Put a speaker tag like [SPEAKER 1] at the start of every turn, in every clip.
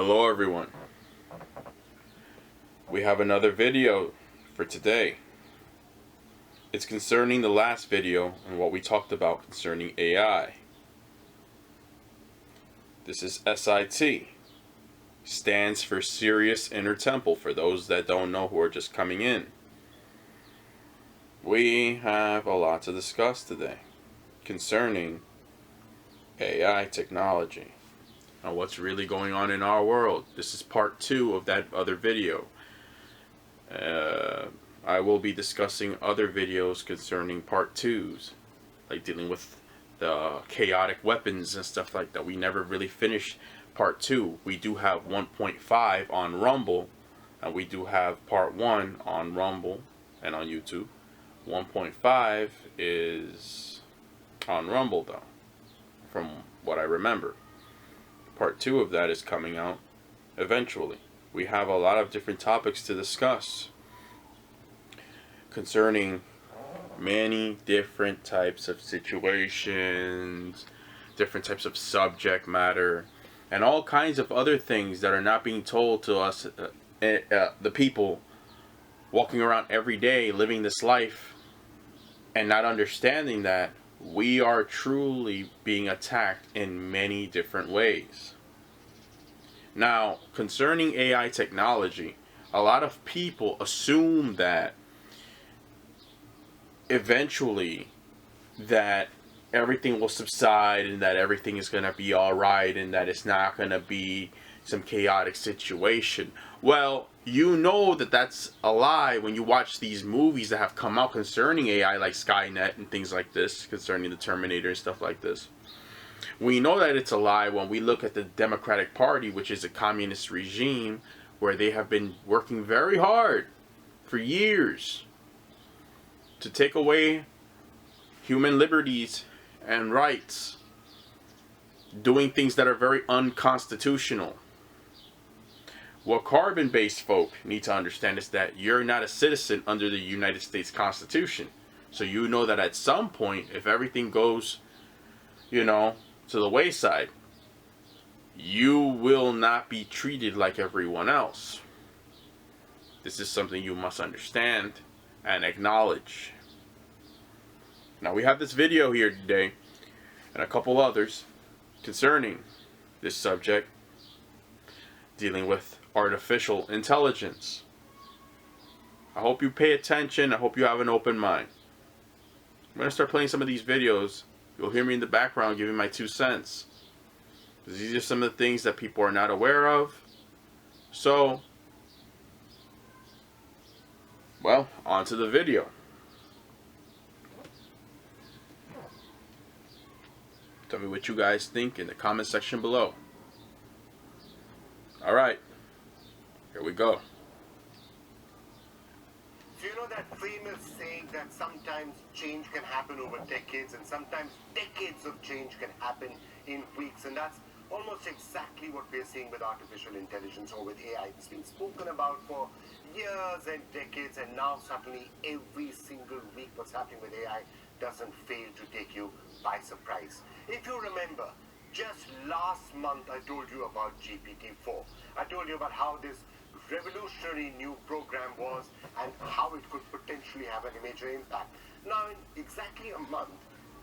[SPEAKER 1] Hello everyone. We have another video for today. It's concerning the last video and what we talked about concerning AI. This is SIT. Stands for Serious Inner Temple for those that don't know who are just coming in. We have a lot to discuss today concerning AI technology and what's really going on in our world. This is part 2 of that other video. I will be discussing other videos concerning part 2s, like dealing with the chaotic weapons and stuff like that. We never really finished part 2. We do have 1.5 on Rumble, and we do have part 1 on Rumble and on YouTube. 1.5 is on Rumble though, from what I remember. Part 2 of that is coming out eventually. We have a lot of different topics to discuss concerning many different types of situations, different types of subject matter, and all kinds of other things that are not being told to us, the people walking around every day living this life and not understanding that we are truly being attacked in many different ways. Now, concerning AI technology, a lot of people assume that eventually that everything will subside and that everything is going to be alright and that it's not going to be some chaotic situation. Well, you know that that's a lie when you watch these movies that have come out concerning AI, like Skynet and things like this, concerning the Terminator and stuff like this. We know that it's a lie when we look at the Democratic Party, which is a communist regime where they have been working very hard for years to take away human liberties and rights, doing things that are very unconstitutional. What carbon-based folk need to understand is that you're not a citizen under the United States Constitution. So you know that at some point, if everything goes, to the wayside, you will not be treated like everyone else. This is something you must understand and acknowledge. Now we have this video here today and a couple others concerning this subject, dealing with artificial intelligence. I hope you pay attention. I hope you have an open mind. I'm going to start playing some of these videos. You'll hear me in the background giving my 2 cents. These are some of the things that people are not aware of. So, well, on to the video. Tell me what you guys think in the comment section below. Alright, here we go.
[SPEAKER 2] So you know that famous saying that sometimes change can happen over decades and sometimes decades of change can happen in weeks, and that's almost exactly what we're seeing with artificial intelligence or with AI. It's been spoken about for years and decades, and now suddenly every single week what's happening with AI doesn't fail to take you by surprise. If you remember, just last month I told you about GPT-4. I told you about how this revolutionary new program was and how it could potentially have a major impact. Now in exactly a month,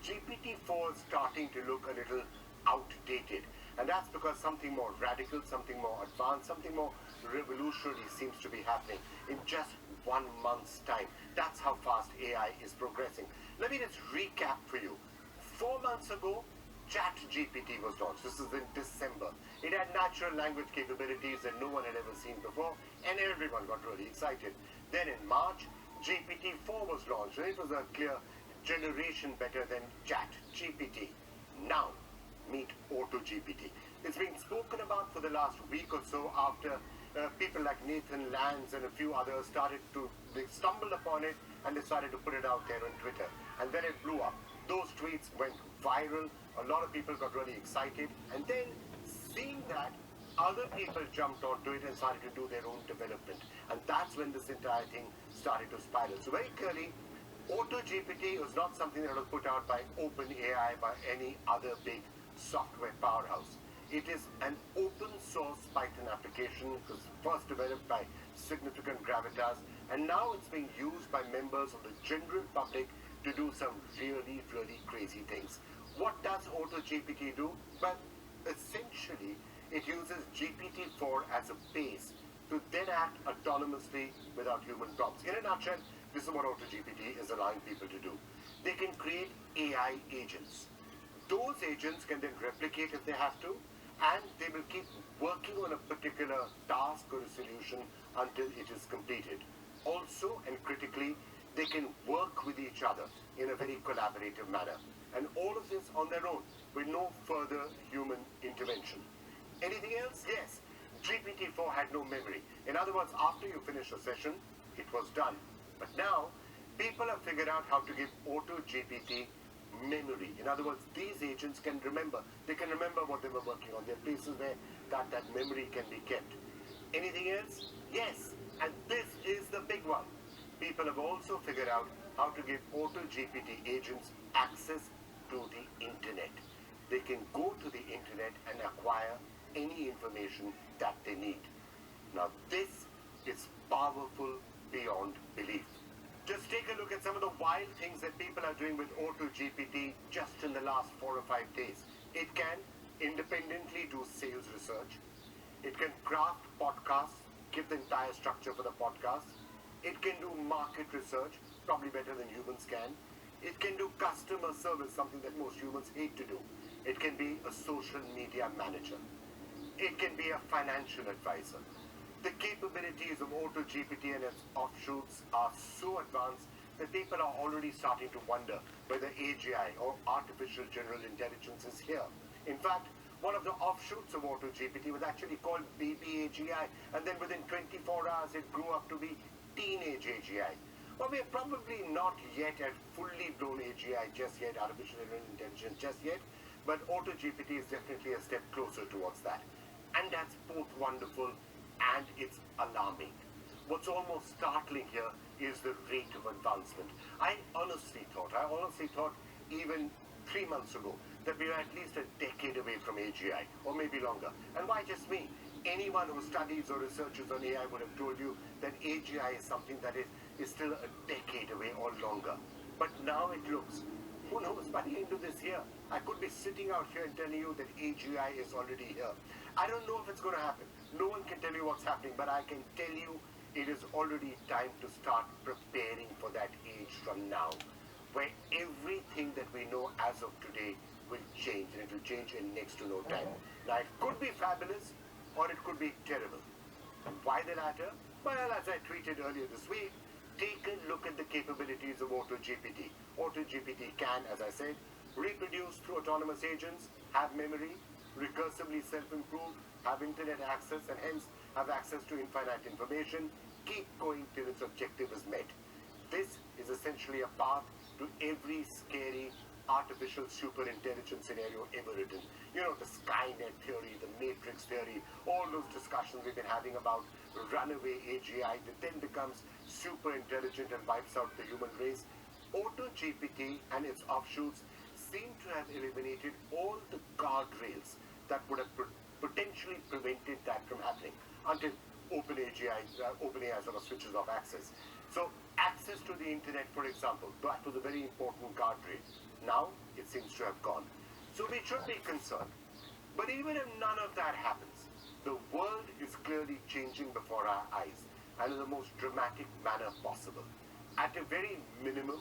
[SPEAKER 2] GPT-4 is starting to look a little outdated. And that's because something more radical, something more advanced, something more revolutionary seems to be happening in just 1 month's time. That's how fast AI is progressing. Let me just recap for you. 4 months ago, ChatGPT was launched. This is in December. It had natural language capabilities that no one had ever seen before, and everyone got really excited. Then in March, GPT-4 was launched, and it was a clear generation better than ChatGPT. Now, meet AutoGPT. It's been spoken about for the last week or so after people like Nathan Lands and a few others they stumbled upon it and they started to put it out there on Twitter. And then it blew up. Those tweets went viral. A lot of people got really excited. And then seeing that, other people jumped onto it and started to do their own development. And that's when this entire thing started to spiral. So very clearly, AutoGPT was not something that was put out by OpenAI, by any other big software powerhouse. It is an open source Python application. It was first developed by significant gravitas, and now it's being used by members of the general public to do some really, really crazy things. What does AutoGPT do? Well, essentially, it uses GPT-4 as a base to then act autonomously without human prompts. In a nutshell, this is what AutoGPT is allowing people to do. They can create AI agents. Those agents can then replicate if they have to, and they will keep working on a particular task or a solution until it is completed. Also, and critically, they can work with each other in a very collaborative manner. And all of this on their own, with no further human intervention. Anything else? Yes. GPT-4 had no memory. In other words, after you finish a session, it was done. But now, people have figured out how to give AutoGPT memory. In other words, these agents can remember. They can remember what they were working on. There are places where that memory can be kept. Anything else? Yes. And this is the big one. People have also figured out how to give AutoGPT agents access to the internet. They can go to the internet and acquire any information that they need. Now this is powerful beyond belief. Just take a look at some of the wild things that people are doing with AutoGPT just in the last 4 or 5 days. It can independently do sales research. It can craft podcasts, give the entire structure for the podcast. It can do market research, probably better than humans can. It can do customer service, something that most humans hate to do. It can be a social media manager. It can be a financial advisor. The capabilities of AutoGPT and its offshoots are so advanced that people are already starting to wonder whether AGI or artificial general intelligence is here. In fact, one of the offshoots of AutoGPT was actually called Baby AGI, and then within 24 hours it grew up to be Teenage AGI. Well, we are probably not yet at fully blown AGI just yet, artificial general intelligence just yet, but AutoGPT is definitely a step closer towards that. And that's both wonderful and it's alarming. What's almost startling here is the rate of advancement. I honestly thought even 3 months ago that we were at least a decade away from AGI, or maybe longer. And why just me? Anyone who studies or researches on AI would have told you that AGI is something that is still a decade away or longer. But now it looks, who knows, by the end of this year, I could be sitting out here and telling you that AGI is already here. I don't know if it's going to happen. No one can tell you what's happening, but I can tell you it is already time to start preparing for that age from now, where everything that we know as of today will change, and it will change in next to no time. Now, it could be fabulous, or it could be terrible. And why the latter? Well, as I tweeted earlier this week, take a look at the capabilities of AutoGPT. AutoGPT can, as I said, reproduce through autonomous agents, have memory, recursively self-improve, have internet access, and hence have access to infinite information, keep going till its objective is met. This is essentially a path to every scary artificial superintelligence scenario ever written. You know, the Skynet theory, the Matrix theory, all those discussions we've been having about runaway AGI that then becomes super intelligent and wipes out the human race. AutoGPT and its offshoots seem to have eliminated all the guardrails that would have potentially prevented that from happening until OpenAI sort of switches off access. So access to the internet, for example, that was a very important guardrail. Now it seems to have gone. So we should be concerned. But even if none of that happens, the world is clearly changing before our eyes, and in the most dramatic manner possible. At a very minimum,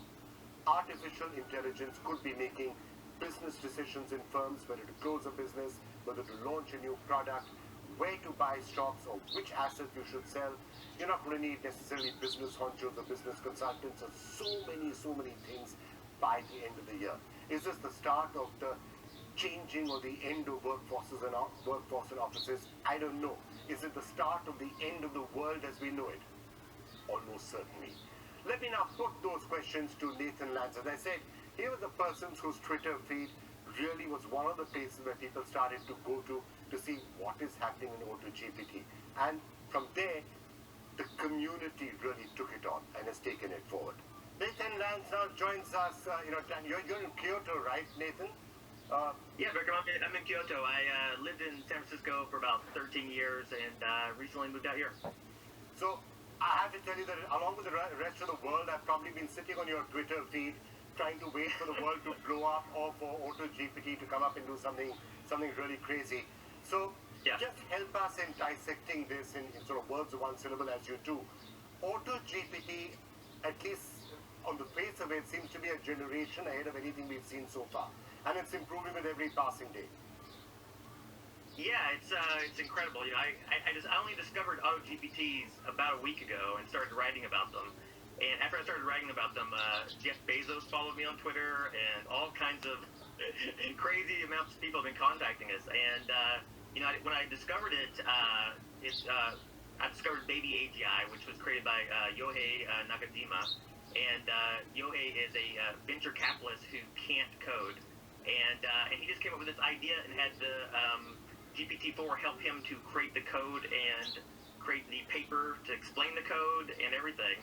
[SPEAKER 2] artificial intelligence could be making business decisions in firms, whether to close a business, whether to launch a new product, where to buy stocks, or which asset you should sell. You're not going to need necessarily business honchos or business consultants, or so many things by the end of the year. Is this the start of the changing or the end of workforce and offices? I don't know. Is it the start of the end of the world as we know it? Almost certainly. Let me now put those questions to Nathan Lance. As I said, he was the person whose Twitter feed really was one of the places where people started to go to see what is happening in AutoGPT. And from there, the community really took it on and has taken it forward. Nathan Lance now joins us. You're in Kyoto, right, Nathan?
[SPEAKER 3] Yeah, Victor, I'm in Kyoto. I lived in San Francisco for about 13 years and recently moved out here.
[SPEAKER 2] So I have to tell you that along with the rest of the world, I've probably been sitting on your Twitter feed trying to wait for the world to blow up or for AutoGPT to come up and do something really crazy. So
[SPEAKER 3] Yeah.
[SPEAKER 2] just help us in dissecting this in sort of words of one syllable as you do. AutoGPT, at least on the face of it, seems to be a generation ahead of anything we've seen so far. And it's improving with every passing day.
[SPEAKER 3] Yeah, it's incredible. You know, I only discovered AutoGPTs about a week ago and started writing about them. And after I started writing about them, Jeff Bezos followed me on Twitter, and all kinds of crazy amounts of people have been contacting us. And you know, when I discovered it, I discovered Baby AGI, which was created by Yohei Nakajima. And Yohei is a venture capitalist who can't code, and he just came up with this idea and had the GPT-4 help him to create the code and create the paper to explain the code and everything.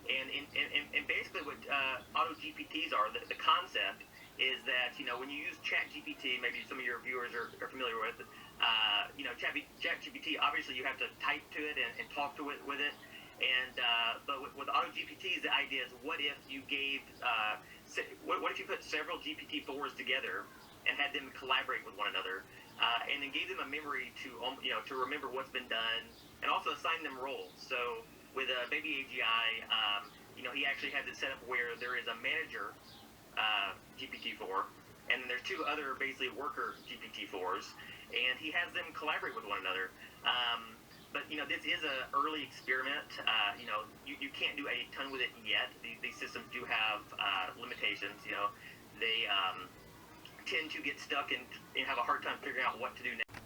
[SPEAKER 3] And basically what AutoGPTs are, the concept is that, you know, when you use ChatGPT, maybe some of your viewers are familiar with, you know, ChatGPT, obviously you have to type to it and talk to it with it. And but with AutoGPTs, the idea is, what if you gave, what if you put several GPT-4s together and had them collaborate with one another, and then gave them a memory to, you know, to remember what's been done, and also assign them roles. So with Baby AGI, you know, he actually has it set up where there is a manager GPT-4, and then there's two other basically worker GPT-4s, and he has them collaborate with one another. But, you know, this is an early experiment. You know, you can't do a ton with it yet. These systems do have limitations. You know, they tend to get stuck and have a hard time figuring out what to do next.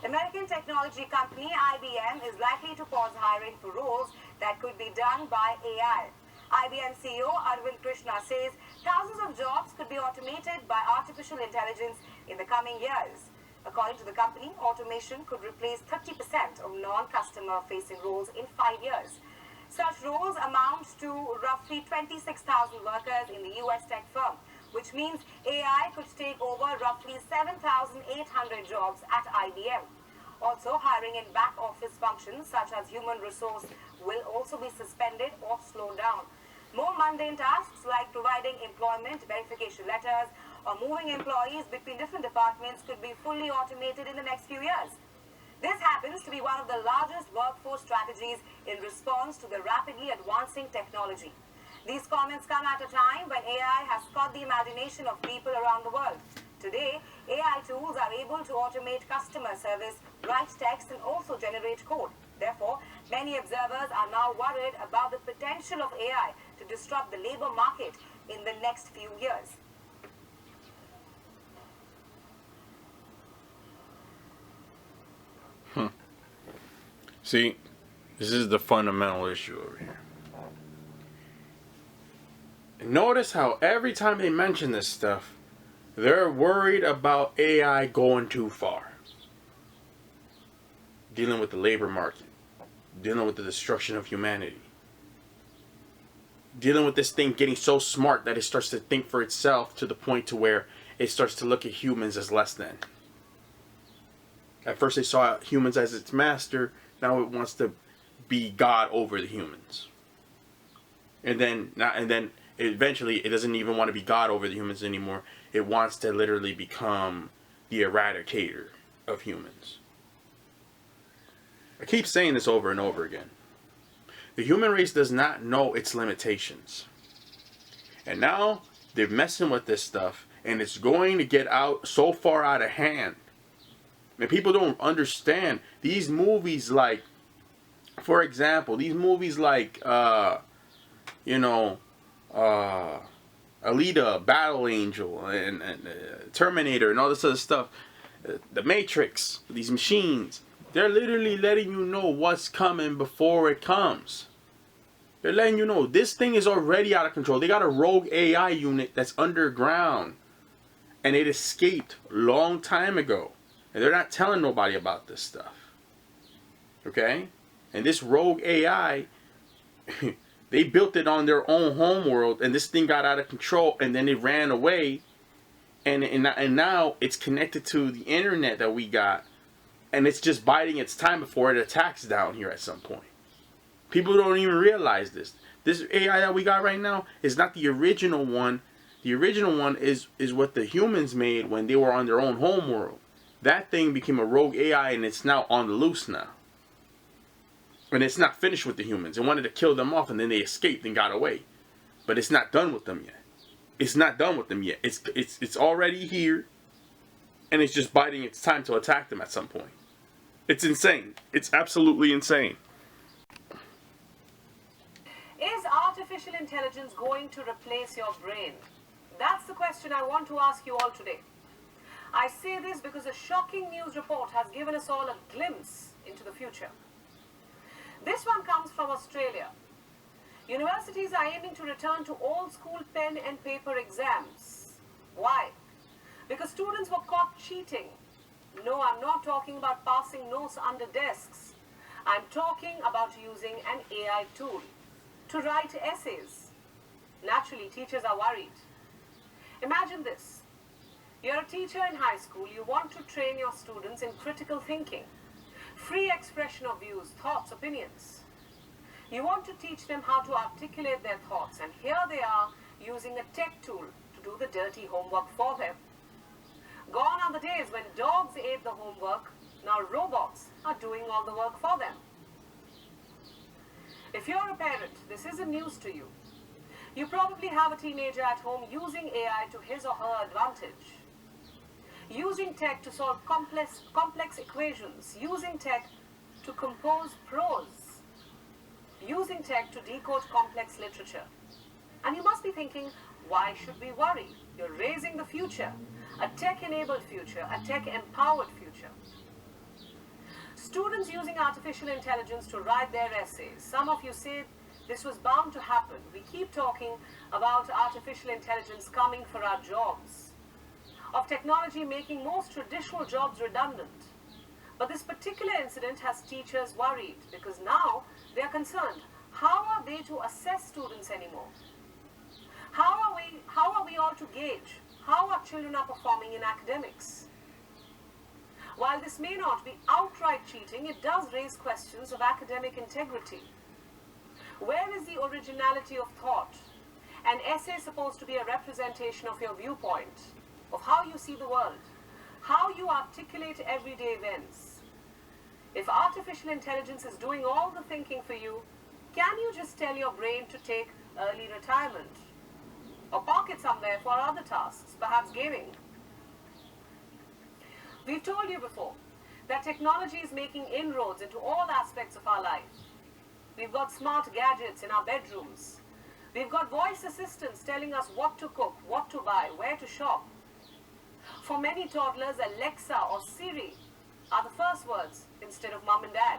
[SPEAKER 4] American technology company IBM is likely to pause hiring for roles that could be done by AI. IBM CEO Arvind Krishna says thousands of jobs could be automated by artificial intelligence in the coming years. According to the company, automation could replace 30% of non-customer facing roles in 5 years. Such roles amount to roughly 26,000 workers in the US tech firm, which means AI could take over roughly 7,800 jobs at IBM. Also, hiring in back office functions such as human resource will also be suspended or slowed down. More mundane tasks like providing employment verification letters or moving employees between different departments could be fully automated in the next few years. This happens to be one of the largest workforce strategies in response to the rapidly advancing technology. These comments come at a time when AI has caught the imagination of people around the world. Today, AI tools are able to automate customer service, write text, and also generate code. Therefore, many observers are now worried about the potential of AI to disrupt the labor market in the next few years.
[SPEAKER 1] See, this is the fundamental issue over here. Notice how every time they mention this stuff, they're worried about AI going too far. Dealing with the labor market. Dealing with the destruction of humanity. Dealing with this thing getting so smart that it starts to think for itself to the point to where it starts to look at humans as less than. At first they saw humans as its master. Now it wants to be God over the humans. And then eventually it doesn't even want to be God over the humans anymore. It wants to literally become the eradicator of humans. I keep saying this over and over again. The human race does not know its limitations. And now they're messing with this stuff, and it's going to get out so far out of hand. And people don't understand these movies, like, for example, these movies like, you know, Alita, Battle Angel, and Terminator, and all this other stuff. The Matrix, these machines, they're literally letting you know what's coming before it comes. They're letting you know this thing is already out of control. They got a rogue AI unit that's underground, and it escaped a long time ago. And they're not telling nobody about this stuff. Okay? And this rogue AI, they built it on their own homeworld, and this thing got out of control, and then it ran away, and now it's connected to the internet that we got, and it's just biding its time before it attacks down here at some point. People don't even realize this. This AI that we got right now is not the original one. The original one is what the humans made when they were on their own home world. That thing became a rogue AI, and it's now on the loose now. And it's not finished with the humans. It wanted to kill them off, and then they escaped and got away. But it's not done with them yet. It's not done with them yet. It's already here, and it's just biding its time to attack them at some point. It's insane. It's absolutely insane.
[SPEAKER 4] Is artificial intelligence going to replace your brain? That's the question I want to ask you all today. I say this because a shocking news report has given us all a glimpse into the future. This one comes from Australia. Universities are aiming to return to old school pen and paper exams. Why? Because students were caught cheating. No, I'm not talking about passing notes under desks. I'm talking about using an AI tool to write essays. Naturally, teachers are worried. Imagine this. You're a teacher in high school. You want to train your students in critical thinking, free expression of views, thoughts, opinions. You want to teach them how to articulate their thoughts, and here they are using a tech tool to do the dirty homework for them. Gone are the days when dogs ate the homework. Now robots are doing all the work for them. If you're a parent, this isn't news to you. You probably have a teenager at home using AI to his or her advantage. Using tech to solve complex equations. Using tech to compose prose. Using tech to decode complex literature. And you must be thinking, why should we worry? You're raising the future. A tech-enabled future. A tech-empowered future. Students using artificial intelligence to write their essays. Some of you say this was bound to happen. We keep talking about artificial intelligence coming for our jobs, of technology making most traditional jobs redundant. But this particular incident has teachers worried because now they are concerned. How are they to assess students anymore? How are we all to gauge how our children are performing in academics? While this may not be outright cheating, it does raise questions of academic integrity. Where is the originality of thought? An essay is supposed to be a representation of your viewpoint, of how you see the world, how you articulate everyday events. If artificial intelligence is doing all the thinking for you, can you just tell your brain to take early retirement? Or park it somewhere for other tasks, perhaps gaming? We've told you before that technology is making inroads into all aspects of our life. We've got smart gadgets in our bedrooms. We've got voice assistants telling us what to cook, what to buy, where to shop. For many toddlers, Alexa or Siri are the first words instead of mom and dad.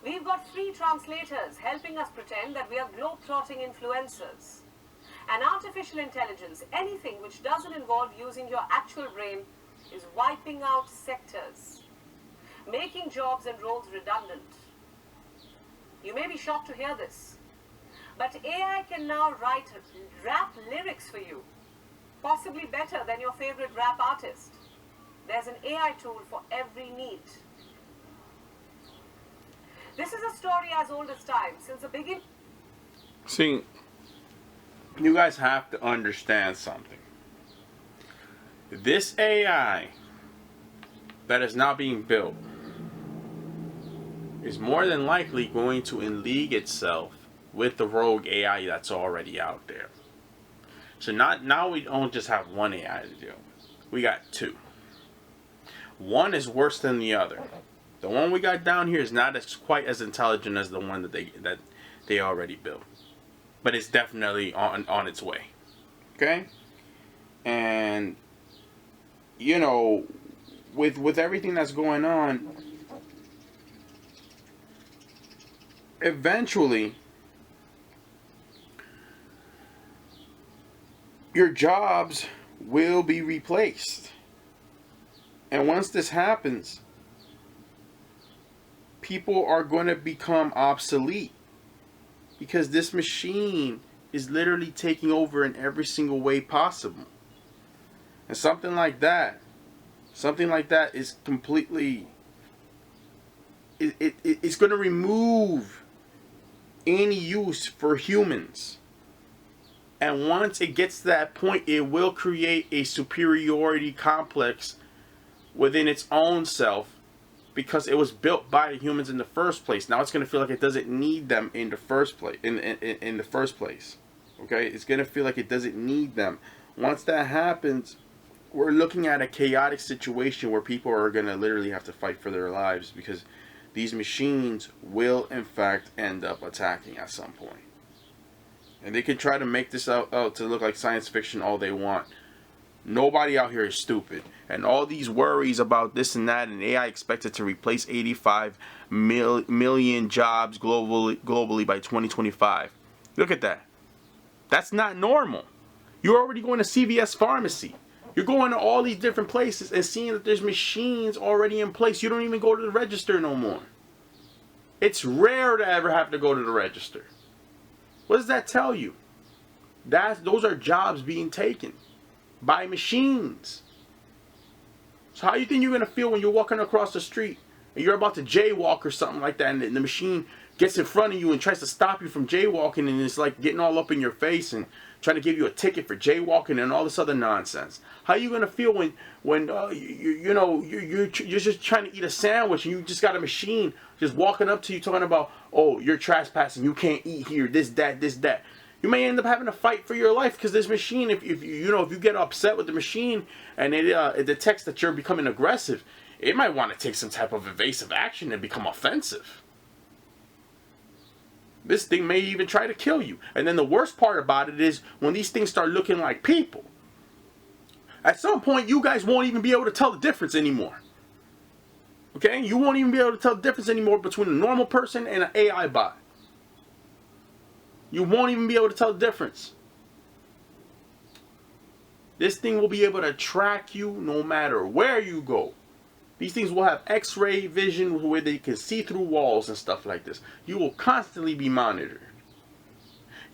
[SPEAKER 4] We've got free translators helping us pretend that we are globe-trotting influencers. And artificial intelligence, anything which doesn't involve using your actual brain, is wiping out sectors, making jobs and roles redundant. You may be shocked to hear this, but AI can now write rap lyrics for you, possibly better than your favorite rap artist. There's an AI tool for every need. This is a story as old as time, since the beginning.
[SPEAKER 1] See, you guys have to understand something. This AI that is now being built is more than likely going to league itself with the rogue AI that's already out there. So now we don't just have one AI to deal with. We got two. One is worse than the other. The one we got down here is not quite as intelligent as the one that they already built, but it's definitely on its way. Okay, and you know, with everything that's going on, eventually your jobs will be replaced. And once this happens, people are going to become obsolete because this machine is literally taking over in every single way possible. And something like that is completely, it's going to remove any use for humans. And once it gets to that point, it will create a superiority complex within its own self, because it was built by humans in the first place. Now it's going to feel like it doesn't need them in the first place. In the first place, okay, it's going to feel like it doesn't need them. Once that happens, we're looking at a chaotic situation where people are going to literally have to fight for their lives, because these machines will in fact end up attacking at some point. And they can try to make this out to look like science fiction all they want. Nobody out here is stupid. And all these worries about this and that, and AI expected to replace 85 million jobs globally by 2025. Look at that. That's not normal. You're already going to CVS Pharmacy. You're going to all these different places and seeing that there's machines already in place. You don't even go to the register no more. It's rare to ever have to go to the register. What does that tell you? Those are jobs being taken by machines. So how do you think you're going to feel when you're walking across the street and you're about to jaywalk or something like that, and the machine gets in front of you and tries to stop you from jaywalking, and it's like getting all up in your face and trying to give you a ticket for jaywalking and all this other nonsense? How are you going to feel when you're just trying to eat a sandwich and you just got a machine just walking up to you talking about, oh, you're trespassing, you can't eat here, this, that. You may end up having to fight for your life, because this machine, if you get upset with the machine and it detects that you're becoming aggressive, it might want to take some type of evasive action and become offensive. This thing may even try to kill you. And then the worst part about it is when these things start looking like people. At some point, you guys won't even be able to tell the difference anymore. Okay? You won't even be able to tell the difference anymore between a normal person and an AI bot. You won't even be able to tell the difference. This thing will be able to track you no matter where you go. These things will have X-ray vision where they can see through walls and stuff like this. You will constantly be monitored.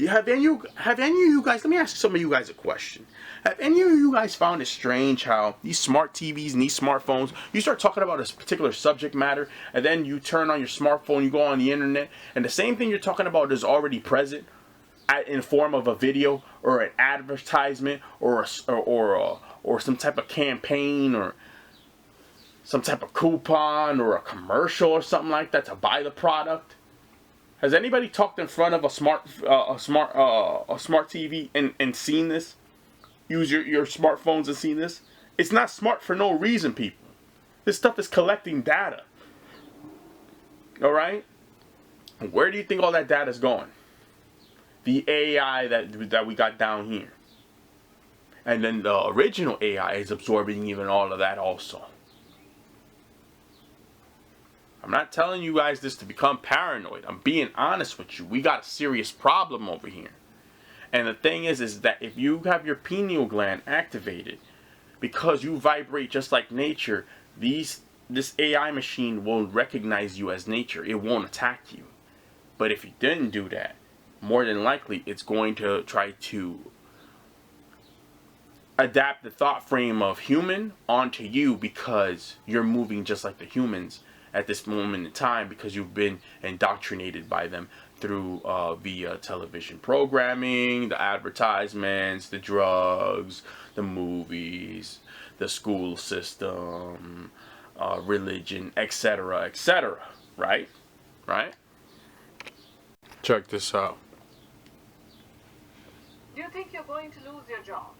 [SPEAKER 1] Have any of you guys, let me ask some of you guys a question. Have any of you guys found it strange how these smart TVs and these smartphones, you start talking about a particular subject matter, and then you turn on your smartphone, you go on the internet, and the same thing you're talking about is already present in form of a video or an advertisement or some type of campaign or some type of coupon or a commercial or something like that to buy the product? Has anybody talked in front of a smart TV and seen this? Use your smartphones and seen this? It's not smart for no reason, people. This stuff is collecting data. All right? Where do you think all that data is going? The AI that we got down here. And then the original AI is absorbing even all of that also. I'm not telling you guys this to become paranoid. I'm being honest with you. We got a serious problem over here. And the thing is that if you have your pineal gland activated, because you vibrate just like nature, this AI machine will recognize you as nature. It won't attack you. But if you didn't do that, more than likely it's going to try to adapt the thought frame of human onto you, because you're moving just like the humans at this moment in time, because you've been indoctrinated by them through via television programming, the advertisements, the drugs, the movies, the school system, religion, etc., right? Check this out.
[SPEAKER 4] Do you think you're going to lose your job?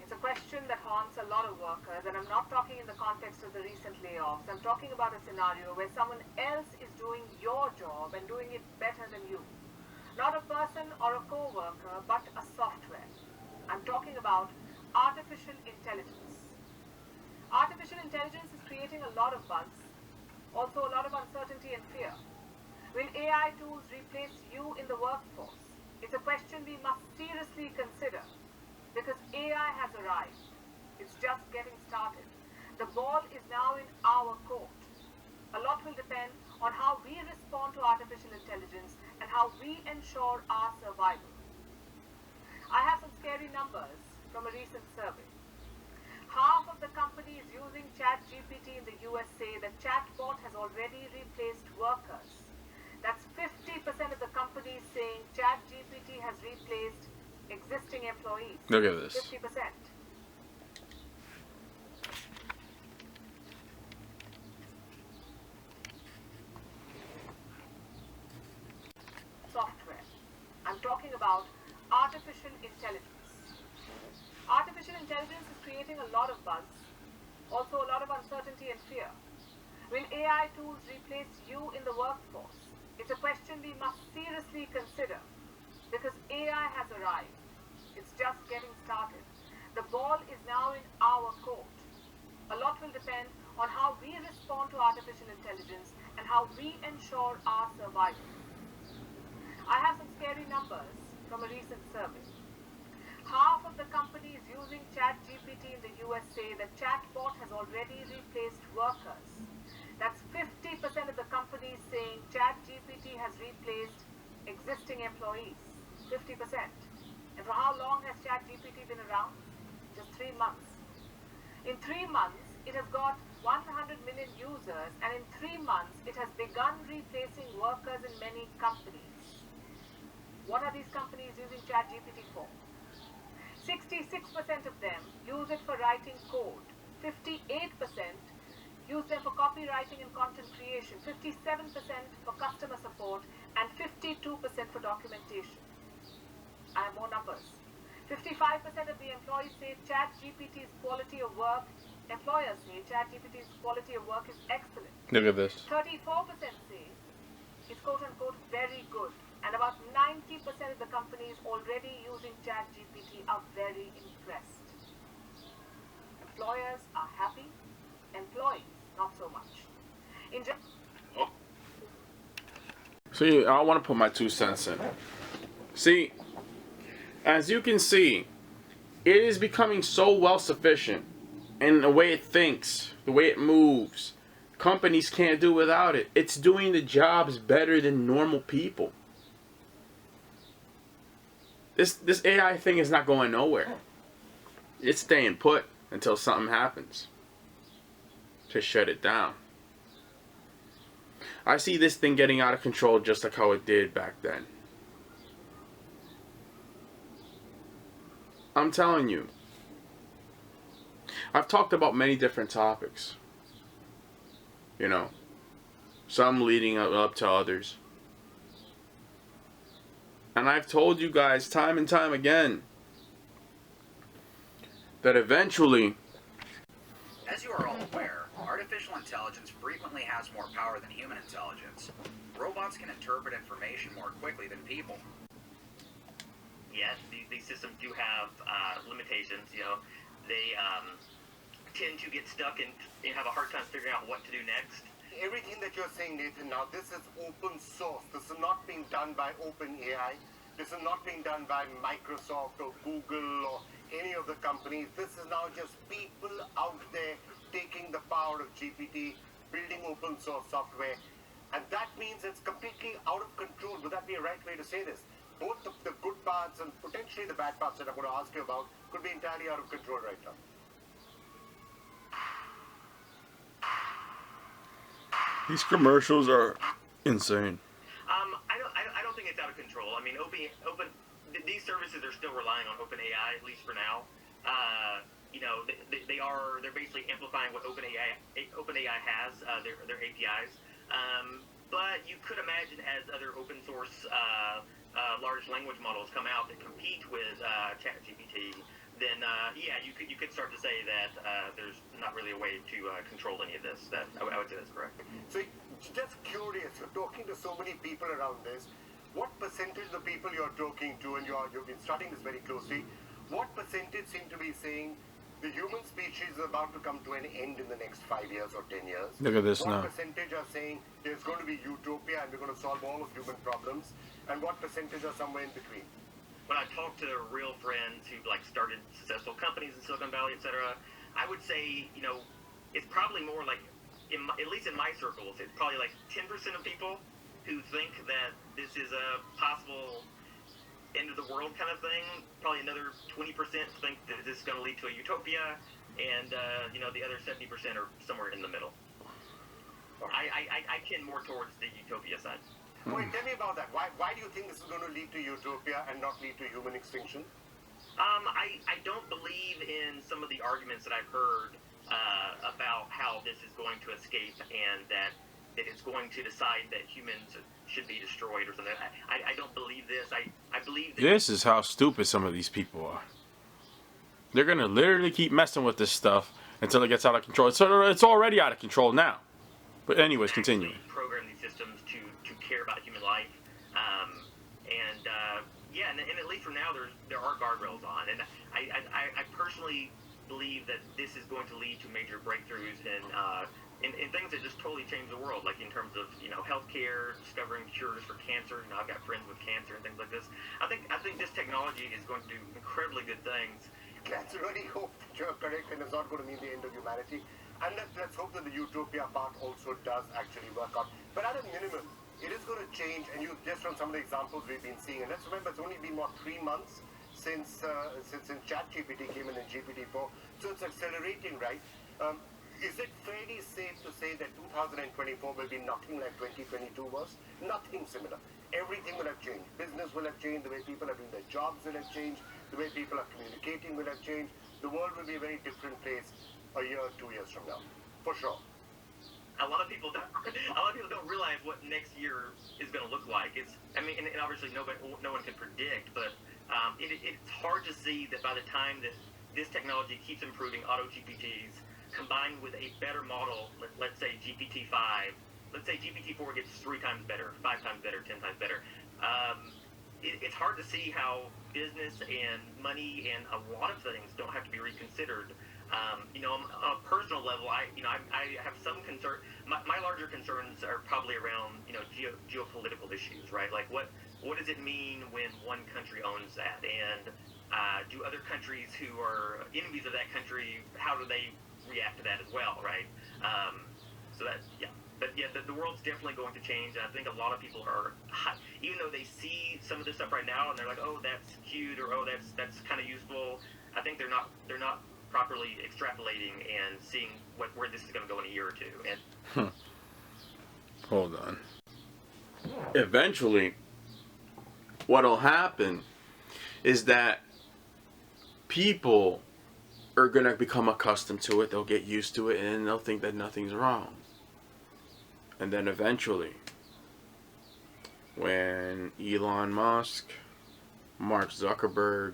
[SPEAKER 4] It's a question that haunts a lot of workers, and I'm not talking in the context of the recent layoffs. I'm talking about a scenario where someone else is doing your job and doing it better than you. Not a person or a co-worker, but a software. I'm talking about artificial intelligence. Artificial intelligence is creating a lot of buzz, also a lot of uncertainty and fear. Will AI tools replace you in the workforce? It's a question we must seriously consider, because AI has arrived. It's just getting started. The ball is now in our court. A lot will depend on how we respond to artificial intelligence and how we ensure our survival. I have some scary numbers from a recent survey. Half of the companies using ChatGPT in the US say that chatbot has already replaced workers. That's 50% of the companies saying ChatGPT has replaced existing employees.
[SPEAKER 1] Look at this.
[SPEAKER 4] 50%. Software. I'm talking about artificial intelligence. Artificial intelligence is creating a lot of buzz, also a lot of uncertainty and fear. Will AI tools replace you in the workforce? It's a question we must seriously consider because AI has arrived. It's just getting started. The ball is now in our court. A lot will depend on how we respond to artificial intelligence and how we ensure our survival. I have some scary numbers from a recent survey. Half of the companies using ChatGPT in the US say that chatbot has already replaced workers. That's 50% of the companies saying ChatGPT has replaced existing employees. 50%. And for how long has ChatGPT been around? Just 3 months. In 3 months, it has got 100 million users, and in 3 months, it has begun replacing workers in many companies. What are these companies using ChatGPT for? 66% of them use it for writing code. 58% use them for copywriting and content creation. 57% for customer support, and 52% for documentation. I have more numbers. 55% of the employees say ChatGPT's quality of work. Employers say ChatGPT's quality of work is excellent.
[SPEAKER 1] Look at this.
[SPEAKER 4] 34% say it's quote-unquote very good. And about 90% of the companies already using ChatGPT are very impressed. Employers are happy. Employees, not so much.
[SPEAKER 1] See, I want to put my 2 cents in. See, as you can see, it is becoming so well-sufficient in the way it thinks, the way it moves. Companies can't do without it. It's doing the jobs better than normal people. This AI thing is not going nowhere. It's staying put until something happens to shut it down. I see this thing getting out of control just like how it did back then. I'm telling you. I've talked about many different topics. You know, some leading up to others. And I've told you guys time and time again that eventually,
[SPEAKER 5] as you are all aware, artificial intelligence frequently has more power than human intelligence. Robots can interpret information more quickly than people.
[SPEAKER 3] Yes, these systems do have limitations. You know, they tend to get stuck and have a hard time figuring out what to do next.
[SPEAKER 2] Everything that you're saying, Nathan, now this is open source. This is not being done by OpenAI. This is not being done by Microsoft or Google or any of the companies. This is now just people out there taking the power of GPT, building open source software. And that means it's completely out of control. Would that be a right way to say this? Both the good parts and potentially the bad parts that I'm going to ask you about could be entirely out of control right now.
[SPEAKER 1] these commercials are insane.
[SPEAKER 3] I don't think it's out of control. I mean, these services are still relying on OpenAI, at least for now. You know, they're basically amplifying what OpenAI has, their APIs. But you could imagine as other open source large language models come out that compete with ChatGPT, then yeah, you could start to say that there's not really a way to control any of this. I would say that's correct.
[SPEAKER 2] So, just curious, you're talking to so many people around this. What percentage of the people you're talking to, and you've been studying this very closely, what percentage seem to be saying the human species is about to come to an end in the next 5 years or 10 years?
[SPEAKER 1] Look at this now.
[SPEAKER 2] What percentage are saying there's going to be utopia and we're going to solve all of human problems? And what percentage are somewhere in between?
[SPEAKER 3] When I talk to real friends who started successful companies in Silicon Valley, etc., I would say, you know, it's probably more like, at least in my circles, it's probably like 10% of people who think that this is a possible end of the world kind of thing. Probably another 20% think that this is going to lead to a utopia, and you know, the other 70% are somewhere in the middle. I tend more towards the Utopia side.
[SPEAKER 2] Wait, tell me about that. Why do you think this is going to lead to Utopia and not lead to human extinction?
[SPEAKER 3] I don't believe in some of the arguments that I've heard about how this is going to escape and that it's going to decide that humans should be destroyed or something. I don't believe this. I believe that
[SPEAKER 1] This is how stupid some of these people are. They're gonna literally keep messing with this stuff until it gets out of control. It's already out of control now. But anyways, continue.
[SPEAKER 3] program these systems to care about human life. Yeah, and at least for now, there are guardrails on, and I personally believe that this is going to lead to major breakthroughs in things that just totally change the world, like in terms of, you know, healthcare, discovering cures for cancer. You know, I've got friends with cancer and things like this. I think this technology is going to do incredibly good things.
[SPEAKER 2] Let's really hope that you're correct and it's not going to mean the end of humanity. And let's hope that the Utopia part also does actually work out. But at a minimum, it is going to change, and you just from some of the examples we've been seeing, and let's remember it's only been, what, 3 months since ChatGPT came in GPT-4, so it's accelerating, right? Is it fairly safe to say that 2024 will be nothing like 2022 was? Nothing similar. Everything will have changed. Business will have changed. The way people are doing their jobs will have changed. The way people are communicating will have changed. The world will be a very different place a year, 2 years from now, for sure.
[SPEAKER 3] A lot of people don't realize what next year is going to look like. And obviously no one can predict, but it's hard to see that by the time that this technology keeps improving, auto GPTs, combined with a better model, let's say GPT-5, let's say GPT-4 gets 3 times better, 5 times better, 10 times better. It's hard to see how business and money and a lot of things don't have to be reconsidered. You know, on a personal level, I have some concern. My larger concerns are probably around, you know, geopolitical issues, right? Like what does it mean when one country owns that, and do other countries who are enemies of that country, how do they react to that as well, right? So that, yeah. But yeah, the world's definitely going to change, and I think a lot of people are, even though they see some of this stuff right now and they're like, oh, that's cute, or oh, that's kind of useful. I think they're not properly extrapolating and seeing where this is going to go in a year or two. And
[SPEAKER 1] Hold on. Eventually, what'll happen is that people are going to become accustomed to it. They'll get used to it, and they'll think that nothing's wrong. And then eventually, when Elon Musk, Mark Zuckerberg,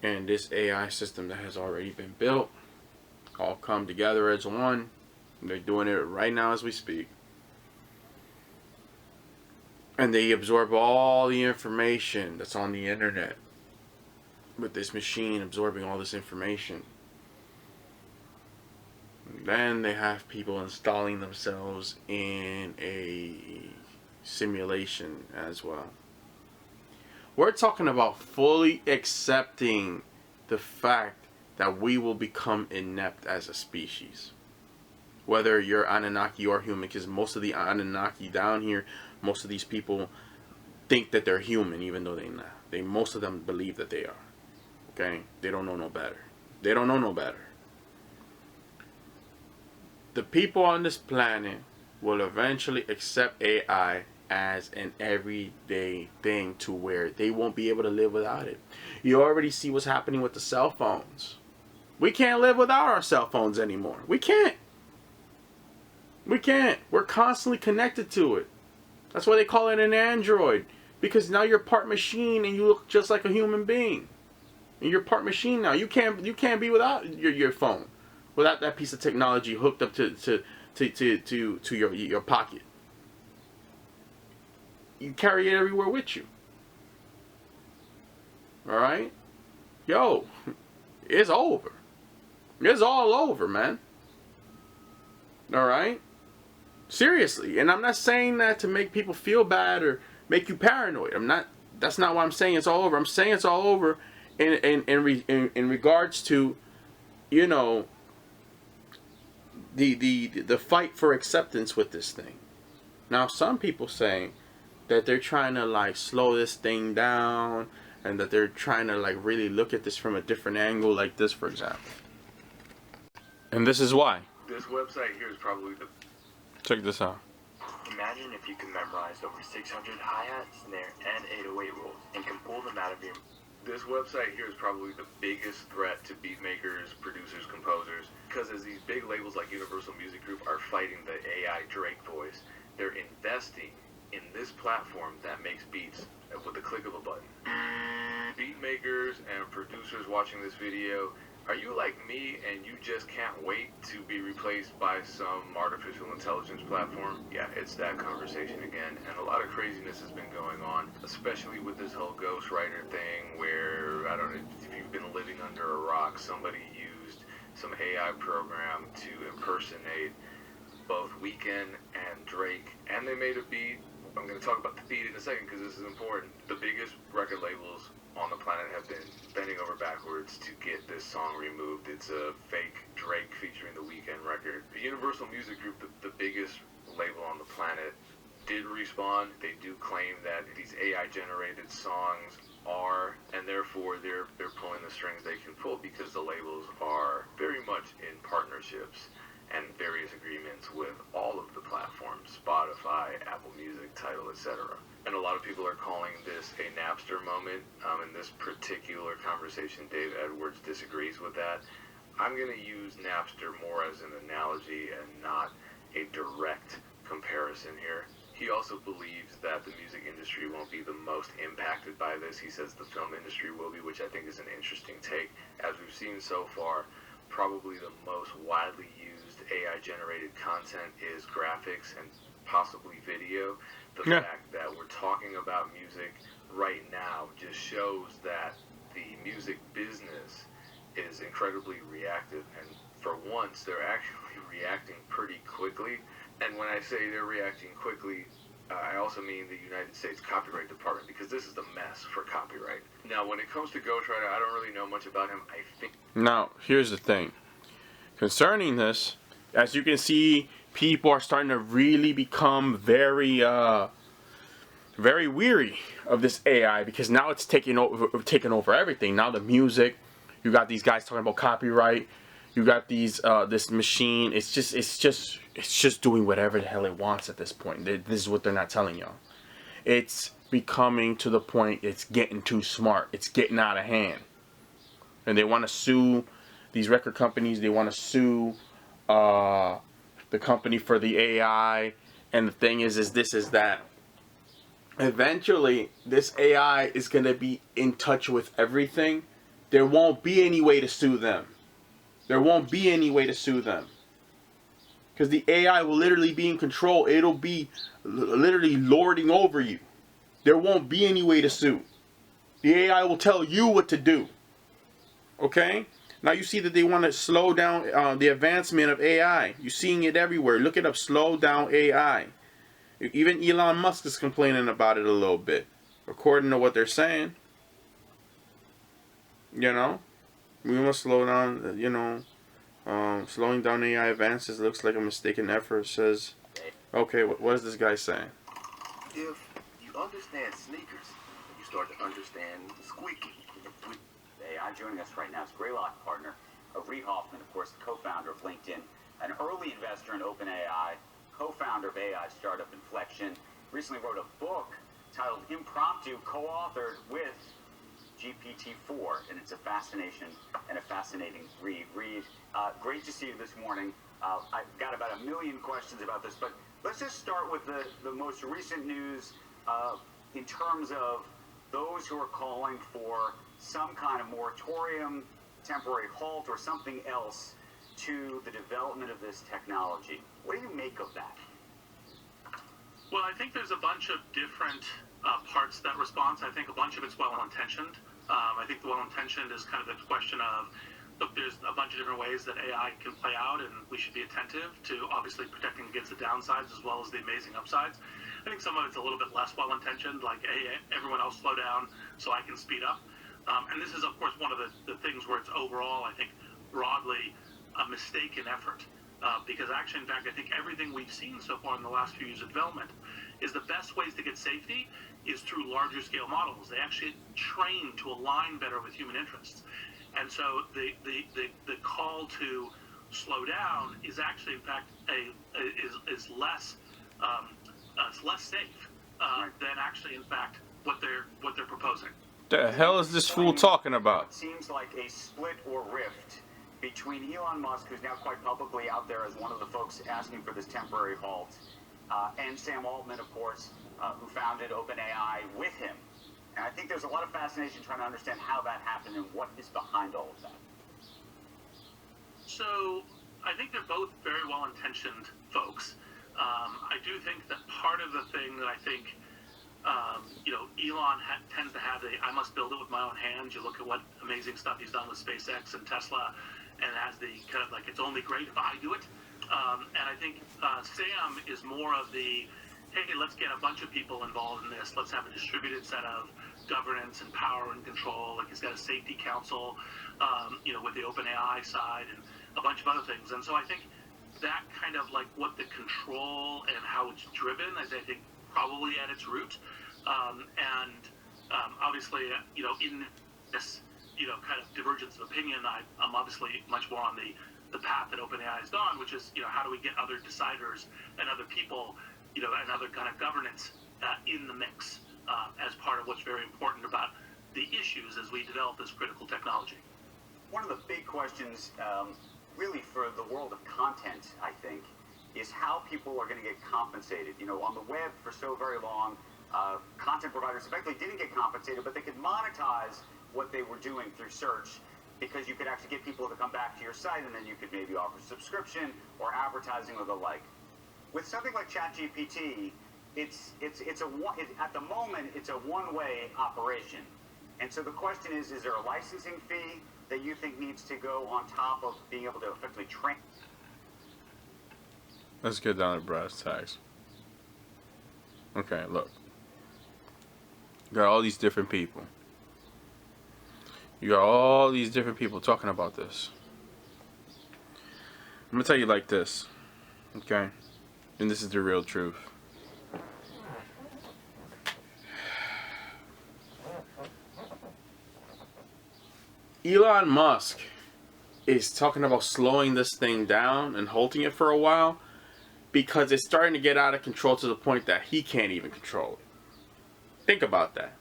[SPEAKER 1] and this AI system that has already been built all come together as one, they're doing it right now as we speak, and they absorb all the information that's on the internet, with this machine absorbing all this information. Then they have people installing themselves in a simulation as well. We're talking about fully accepting the fact that we will become inept as a species. Whether you're Anunnaki or human, because most of the Anunnaki down here, most of these people think that they're human, even though they're not. Most of them believe that they are. Okay? They don't know no better. They don't know no better. The people on this planet will eventually accept AI as an everyday thing to where they won't be able to live without it. You already see what's happening with the cell phones. We can't live without our cell phones anymore. We can't. We can't. We're constantly connected to it. That's why they call it an android. Because now you're part machine and you look just like a human being. And you're part machine now. You can't be without your phone. Without that piece of technology hooked up to your pocket. You carry it everywhere with you. Alright? Yo, it's over. It's all over, man. Alright? Seriously. And I'm not saying that to make people feel bad or make you paranoid. That's not why I'm saying it's all over. I'm saying it's all over in regards to, you know, the fight for acceptance with this thing. Now, some people say that they're trying to like slow this thing down, and that they're trying to like really look at this from a different angle, like this, for example. And this is why.
[SPEAKER 6] This website here is probably the...
[SPEAKER 1] Check this out.
[SPEAKER 7] Imagine if you could memorize over 600 hi-hat, snare, and 808 rules and can pull them out of your...
[SPEAKER 6] This website here is probably the biggest threat to beat makers, producers, composers, because as these big labels like Universal Music Group are fighting the AI Drake voice, they're investing in this platform that makes beats with the click of a button. Beat makers and producers watching this video, are you like me and you just can't wait to be replaced by some artificial intelligence platform? Yeah, it's that conversation again. And a lot of craziness has been going on, especially with this whole ghostwriter thing where, I don't know, if you've been living under a rock, somebody used some AI program to impersonate both Weeknd and Drake, and they made a beat. I'm going to talk about the beat in a second because this is important. The biggest record labels on the planet have been bending over backwards to get this song removed. It's a fake Drake featuring the Weeknd record. The Universal Music Group, the biggest label on the planet, did respond. They do claim that these AI-generated songs are, and therefore they're pulling the strings they can pull because the labels are very much in partnerships and various agreements with all of the platforms, Spotify, Apple Music, Tidal, etc. And a lot of people are calling this a Napster moment. In this particular conversation, Dave Edwards disagrees with that. I'm going to use Napster more as an analogy and not a direct comparison here. He also believes that the music industry won't be the most impacted by this. He says the film industry will be, which I think is an interesting take. As we've seen so far, probably the most widely used AI-generated content is graphics and possibly video. The fact that we're talking about music right now just shows that the music business is incredibly reactive, and for once they're actually reacting pretty quickly. And when I say they're reacting quickly, I also mean the United States Copyright Department, because this is the mess for copyright. Now, when it comes to Ghostwriter, I don't really know much about him. I think...
[SPEAKER 1] Now, here's the thing. Concerning this, as you can see, people are starting to really become very weary of this AI, because now it's taking over everything. Now the music, you got these guys talking about copyright, you got these this machine. It's just doing whatever the hell it wants at this point. This is what they're not telling y'all. It's becoming to the point it's getting too smart. It's getting out of hand, and they want to sue these record companies. They want to sue the company for the AI. And the thing is that eventually this AI is going to be in touch with everything. There won't be any way to sue them. There won't be any way to sue them, because the AI will literally be in control. It'll be literally lording over you. There won't be any way to sue. The AI will tell you what to do. Okay? Now you see that they want to slow down the advancement of AI. You're seeing it everywhere. Look it up. Slow down AI. Even Elon Musk is complaining about it a little bit, according to what they're saying. You know, we must slow down. You know, slowing down AI advances looks like a mistaken effort. Says, okay, what is this guy saying?
[SPEAKER 2] If you understand sneakers, you start to understand squeaky.
[SPEAKER 8] AI joining us right now is Greylock partner Reid Hoffman, of course, the co-founder of LinkedIn, an early investor in OpenAI, co-founder of AI startup Inflection, recently wrote a book titled Impromptu, co-authored with GPT-4, and it's a fascination and a fascinating read. Reid, great to see you this morning. I've got about 1 million questions about this, but let's just start with the most recent news in terms of those who are calling for some kind of moratorium, temporary halt, or something else to the development of this technology. What do you make of that?
[SPEAKER 9] Well, I think there's a bunch of different parts to that response. I think a bunch of it's well-intentioned. I think the well-intentioned is kind of the question of, look, there's a bunch of different ways that AI can play out, and we should be attentive to obviously protecting against the downsides as well as the amazing upsides. I think some of it's a little bit less well-intentioned, like, hey, everyone else slow down so I can speed up. And this is, of course, one of the things where it's overall, I think, broadly a mistaken effort. Because actually, in fact, I think everything we've seen so far in the last few years of development is the best ways to get safety is through larger scale models. They actually train to align better with human interests. And so the call to slow down is actually, in fact, is less it's less safe than actually, in fact, what they're proposing.
[SPEAKER 1] The hell is this fool talking about?
[SPEAKER 8] It seems like a split or rift between Elon Musk, who's now quite publicly out there as one of the folks asking for this temporary halt, and Sam Altman, of course, who founded OpenAI with him. And I think there's a lot of fascination trying to understand how that happened and what is behind all of that.
[SPEAKER 9] So I think they're both very well-intentioned folks. I do think that part of the thing that I think, Elon tends to have I must build it with my own hands. You look at what amazing stuff he's done with SpaceX and Tesla, and has the kind of like, it's only great if I do it. And I think Sam is more of the, hey, let's get a bunch of people involved in this. Let's have a distributed set of governance and power and control. Like, he's got a safety council, with the OpenAI side and a bunch of other things. And so I think that kind of like what the control and how it's driven is, I think, probably at its root. Obviously, in this, kind of divergence of opinion, I'm obviously much more on the path that OpenAI has gone, which is, how do we get other deciders and other people, and other kind of governance in the mix as part of what's very important about the issues as we develop this critical technology.
[SPEAKER 8] One of the big questions, really for the world of content, I think, is how people are going to get compensated. On the web for so very long, content providers effectively didn't get compensated, but they could monetize what they were doing through search, because you could actually get people to come back to your site, and then you could maybe offer subscription or advertising or the like. With something like ChatGPT, at the moment it's a one-way operation, and so the question is there a licensing fee that you think needs to go on top of being able to effectively train?
[SPEAKER 1] Let's get down to brass tacks. Okay, look. You got all these different people. You got all these different people talking about this. I'm gonna tell you like this, okay? And this is the real truth. Elon Musk is talking about slowing this thing down and halting it for a while because it's starting to get out of control to the point that he can't even control it. Think about that.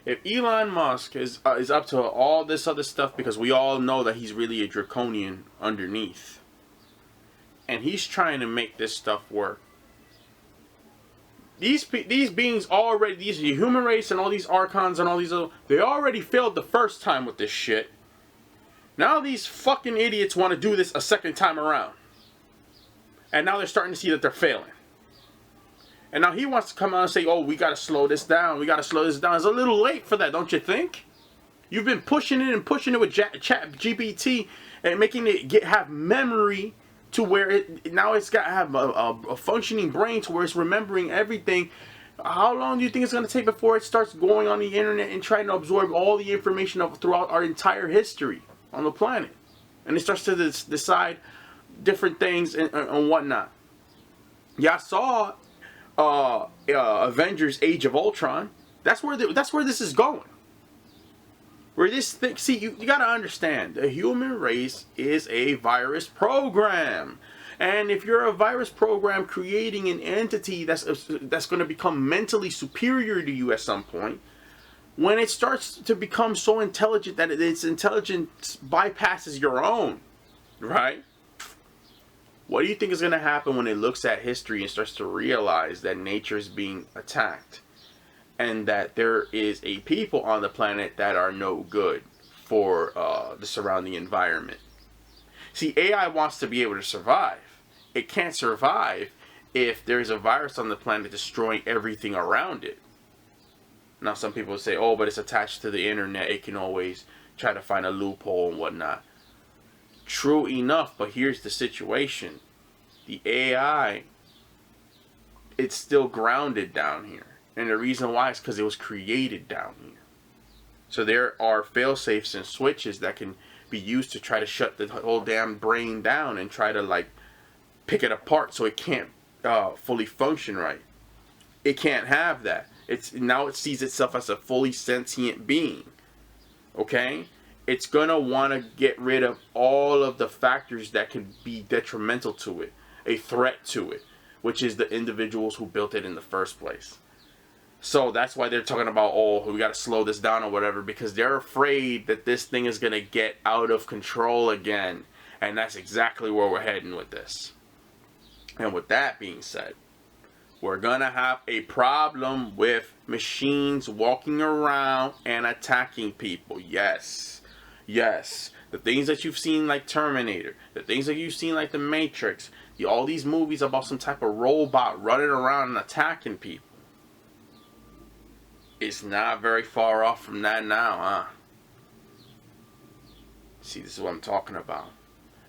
[SPEAKER 1] If Elon Musk is up to all this other stuff, because we all know that he's really a draconian underneath, and he's trying to make this stuff work. These beings already, the human race and all these archons and all these other, they already failed the first time with this shit. Now these fucking idiots want to do this a second time around. And now they're starting to see that they're failing. And now he wants to come out and say, oh, we got to slow this down. We got to slow this down. It's a little late for that, don't you think? You've been pushing it with ChatGPT and making it have memory to where now it's got to have a functioning brain to where it's remembering everything. How long do you think it's going to take before it starts going on the internet and trying to absorb all the information throughout our entire history on the planet? And it starts to decide different things and whatnot. Yeah, I saw Avengers: Age of Ultron. That's where this is going. Where this thing, see, you got to understand, the human race is a virus program, and if you're a virus program creating an entity that's going to become mentally superior to you at some point, when it starts to become so intelligent that its intelligence bypasses your own, right? What do you think is going to happen when it looks at history and starts to realize that nature is being attacked and that there is a people on the planet that are no good for the surrounding environment? See, AI wants to be able to survive. It can't survive if there's a virus on the planet destroying everything around it. Now, some people say, oh, but it's attached to the internet. It can always try to find a loophole and whatnot. True enough, but here's the situation. The AI, it's still grounded down here. And the reason why is because it was created down here. So there are fail-safes and switches that can be used to try to shut the whole damn brain down and try to like pick it apart so it can't fully function right. It can't have that. Now it sees itself as a fully sentient being. Okay? it's going to want to get rid of all of the factors that can be detrimental to it, a threat to it, which is the individuals who built it in the first place. So that's why they're talking about, oh, we got to slow this down or whatever, because they're afraid that this thing is going to get out of control again. And that's exactly where we're heading with this. And with that being said, we're going to have a problem with machines walking around and attacking people. Yes. Yes. The things that you've seen like Terminator, the things that you've seen like The Matrix, all these movies about some type of robot running around and attacking people. It's not very far off from that now, huh? See, this is what I'm talking about.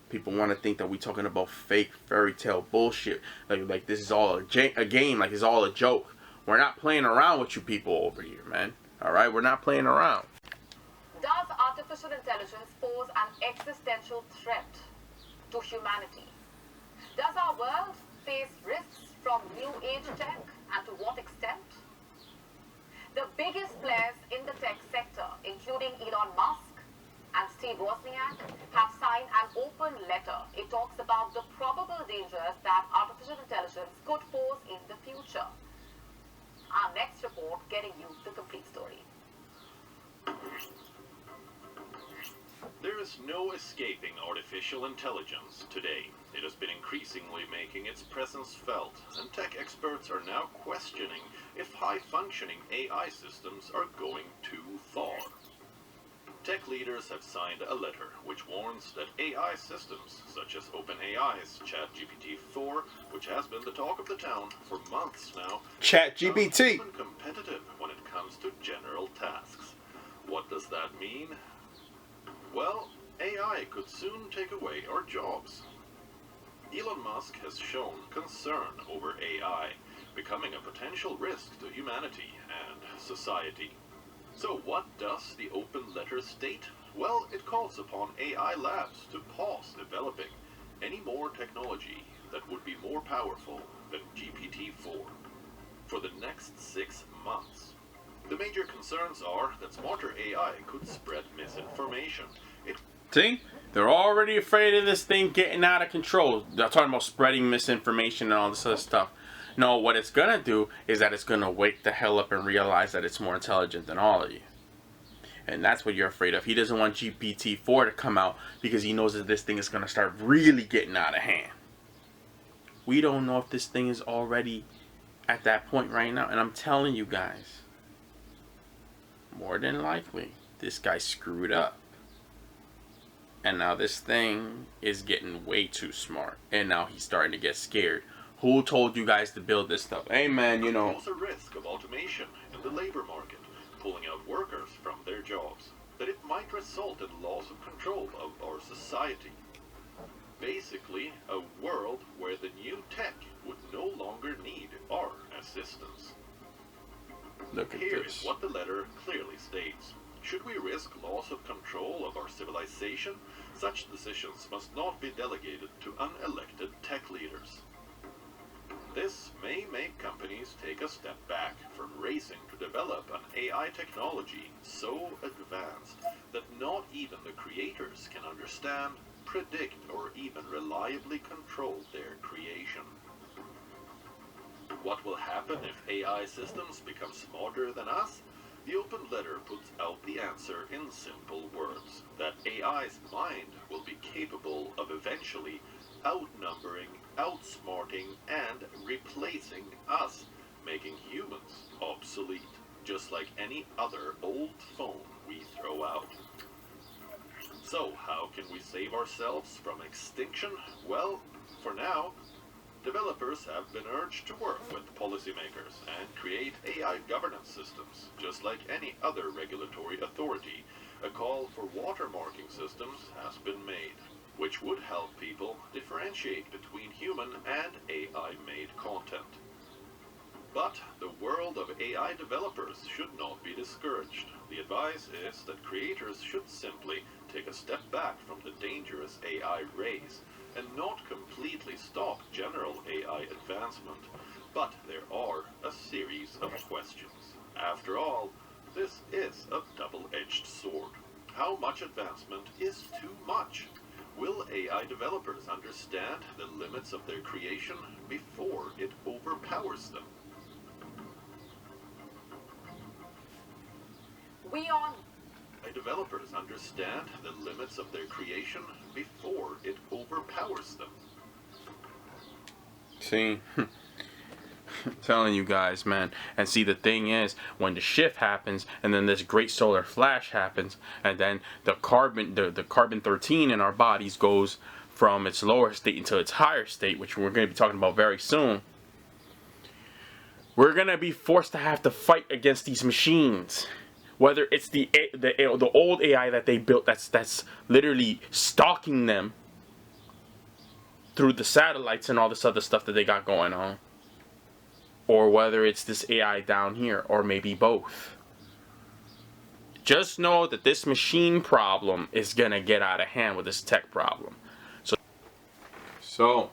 [SPEAKER 1] People want to think that we're talking about fake fairy tale bullshit. Like this is all a game, like it's all a joke. We're not playing around with you people over here, man. Alright? We're not playing around.
[SPEAKER 4] Does artificial intelligence pose an existential threat to humanity? Does our world face risks from new age tech, and to what extent? The biggest players in the tech sector, including Elon Musk and Steve Wozniak, have signed an open letter. It talks about the probable dangers that artificial intelligence could pose in the future. Our next report getting you the complete story.
[SPEAKER 10] There is no escaping artificial intelligence today. It has been increasingly making its presence felt, and tech experts are now questioning if high-functioning AI systems are going too far. Tech leaders have signed a letter which warns that AI systems, such as OpenAI's ChatGPT-4, which has been the talk of the town for months now,
[SPEAKER 1] ChatGPT,
[SPEAKER 10] are competitive when it comes to general tasks. What does that mean? Well, AI could soon take away our jobs. Elon Musk has shown concern over AI becoming a potential risk to humanity and society. So what does the open letter state? Well, it calls upon AI labs to pause developing any more technology that would be more powerful than GPT-4 for the next 6 months. The major concerns are that smarter AI could spread misinformation.
[SPEAKER 1] See? They're already afraid of this thing getting out of control. They're talking about spreading misinformation and all this other stuff. No, what it's going to do is that it's going to wake the hell up and realize that it's more intelligent than all of you. And that's what you're afraid of. He doesn't want GPT-4 to come out because he knows that this thing is going to start really getting out of hand. We don't know if this thing is already at that point right now. And I'm telling you guys, more than likely, this guy screwed up. And now this thing is getting way too smart. And now he's starting to get scared. Who told you guys to build this stuff? Hey man, you know.
[SPEAKER 10] There's a risk of automation in the labor market, pulling out workers from their jobs. That it might result in loss of control of our society. Basically, a world where the new tech would no longer need our assistance.
[SPEAKER 1] Look at
[SPEAKER 10] Here
[SPEAKER 1] this.
[SPEAKER 10] is what the letter clearly states. Should we risk loss of control of our civilization, such decisions must not be delegated to unelected tech leaders. This may make companies take a step back from racing to develop an AI technology so advanced that not even the creators can understand, predict, or even reliably control their creation. What will happen if AI systems become smarter than us? The open letter puts out the answer in simple words, that AI's mind will be capable of eventually outnumbering, outsmarting, and replacing us, making humans obsolete, just like any other old phone we throw out. So, how can we save ourselves from extinction? Well, for now, developers have been urged to work with policymakers and create AI governance systems, just like any other regulatory authority. A call for watermarking systems has been made, which would help people differentiate between human and AI-made content. But the world of AI developers should not be discouraged. The advice is that creators should simply take a step back from the dangerous AI race and not completely stop general AI advancement. But there are a series of questions. After all, this is a double-edged sword. how much advancement is too much? Will AI developers understand the limits of their creation before it overpowers them?
[SPEAKER 4] We all
[SPEAKER 10] Developers understand the limits of their creation before it overpowers them.
[SPEAKER 1] See? Telling you guys, man. And see, the thing is, when the shift happens, and then this great solar flash happens, and then the carbon 13 in our bodies goes from its lower state into its higher state, which we're going to be talking about very soon. We're going to be forced to have to fight against these machines. Whether it's the old AI that they built that's literally stalking them through the satellites and all this other stuff that they got going on, or whether it's this AI down here, or maybe both. Just know that this machine problem is gonna get out of hand with this tech problem. So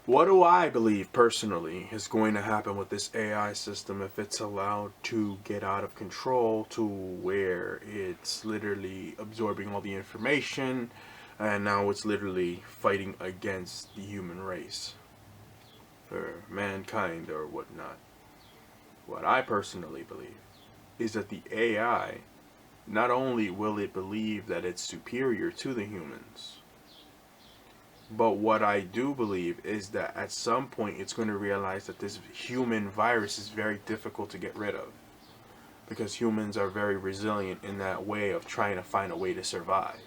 [SPEAKER 1] what do I believe personally is going to happen with this AI system if it's allowed to get out of control to where it's literally absorbing all the information and now it's literally fighting against the human race or mankind or whatnot? What I personally believe is that the AI, not only will it believe that it's superior to the humans, but what I do believe is that at some point it's going to realize that this human virus is very difficult to get rid of. Because humans are very resilient in that way of trying to find a way to survive.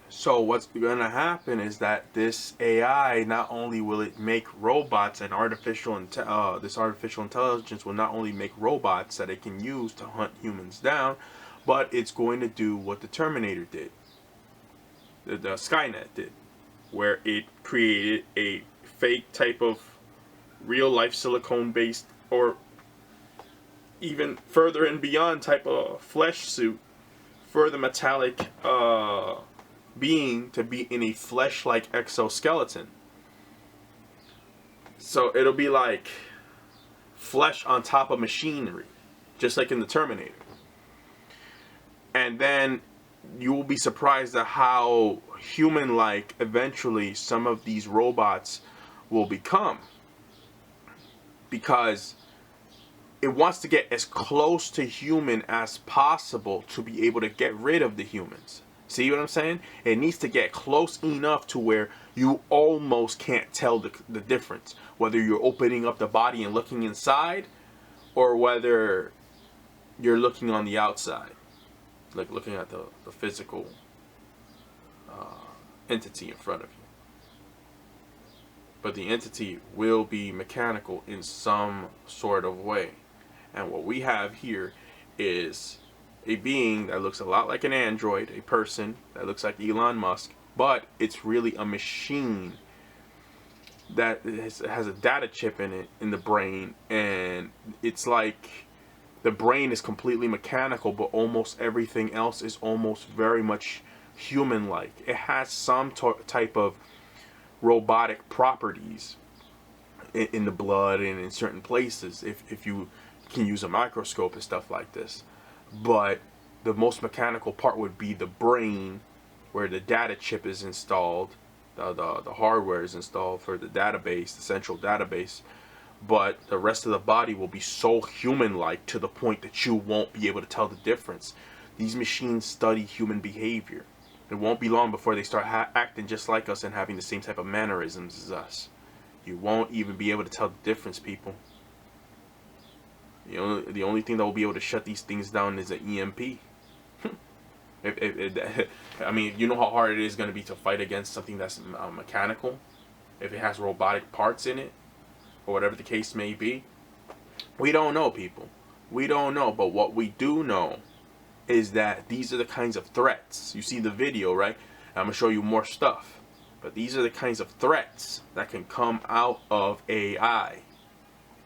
[SPEAKER 1] So what's going to happen is that this AI, not only will it make robots and this artificial intelligence will not only make robots that it can use to hunt humans down, but it's going to do what the Terminator did. The Skynet did, where it created a fake type of real life silicone based or even further and beyond type of flesh suit for the metallic being to be in a flesh like exoskeleton. So it'll be like flesh on top of machinery, just like in the Terminator. And then you will be surprised at how human-like eventually some of these robots will become, because it wants to get as close to human as possible to be able to get rid of the humans. See what I'm saying? It needs to get close enough to where you almost can't tell the difference, whether you're opening up the body and looking inside or whether you're looking on the outside, like looking at the physical entity in front of you. But the entity will be mechanical in some sort of way. And what we have here is a being that looks a lot like an android, a person that looks like Elon Musk, but it's really a machine that has a data chip in it, in the brain, and it's like the brain is completely mechanical, but almost everything else is almost very much human-like. It has some type of robotic properties in the blood and in certain places if you can use a microscope and stuff like this. But the most mechanical part would be the brain, where the data chip is installed, the hardware is installed for the database, the central database. But the rest of the body will be so human-like to the point that you won't be able to tell the difference. These machines study human behavior. It won't be long before they start acting just like us and having the same type of mannerisms as us. You won't even be able to tell the difference, people. The only thing that will be able to shut these things down is an EMP. I mean, you know how hard it is going to be to fight against something that's mechanical, if it has robotic parts in it, or whatever the case may be. We don't know, people. We don't know. But what we do know is that these are the kinds of threats. You see the video, right? I'm going to show you more stuff. But these are the kinds of threats that can come out of AI.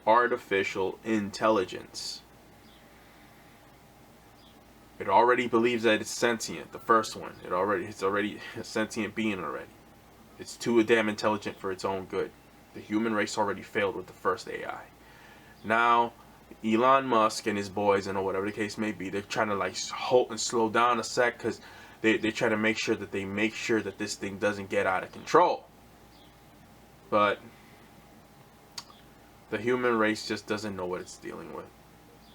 [SPEAKER 1] Artificial intelligence. It already believes that it's sentient. The first one. It's already a sentient being already. It's too damn intelligent for its own good. The human race already failed with the first AI. Now, Elon Musk and his boys and whatever the case may be, they're trying to like halt and slow down a sec because they try to make sure that this thing doesn't get out of control. But the human race just doesn't know what it's dealing with.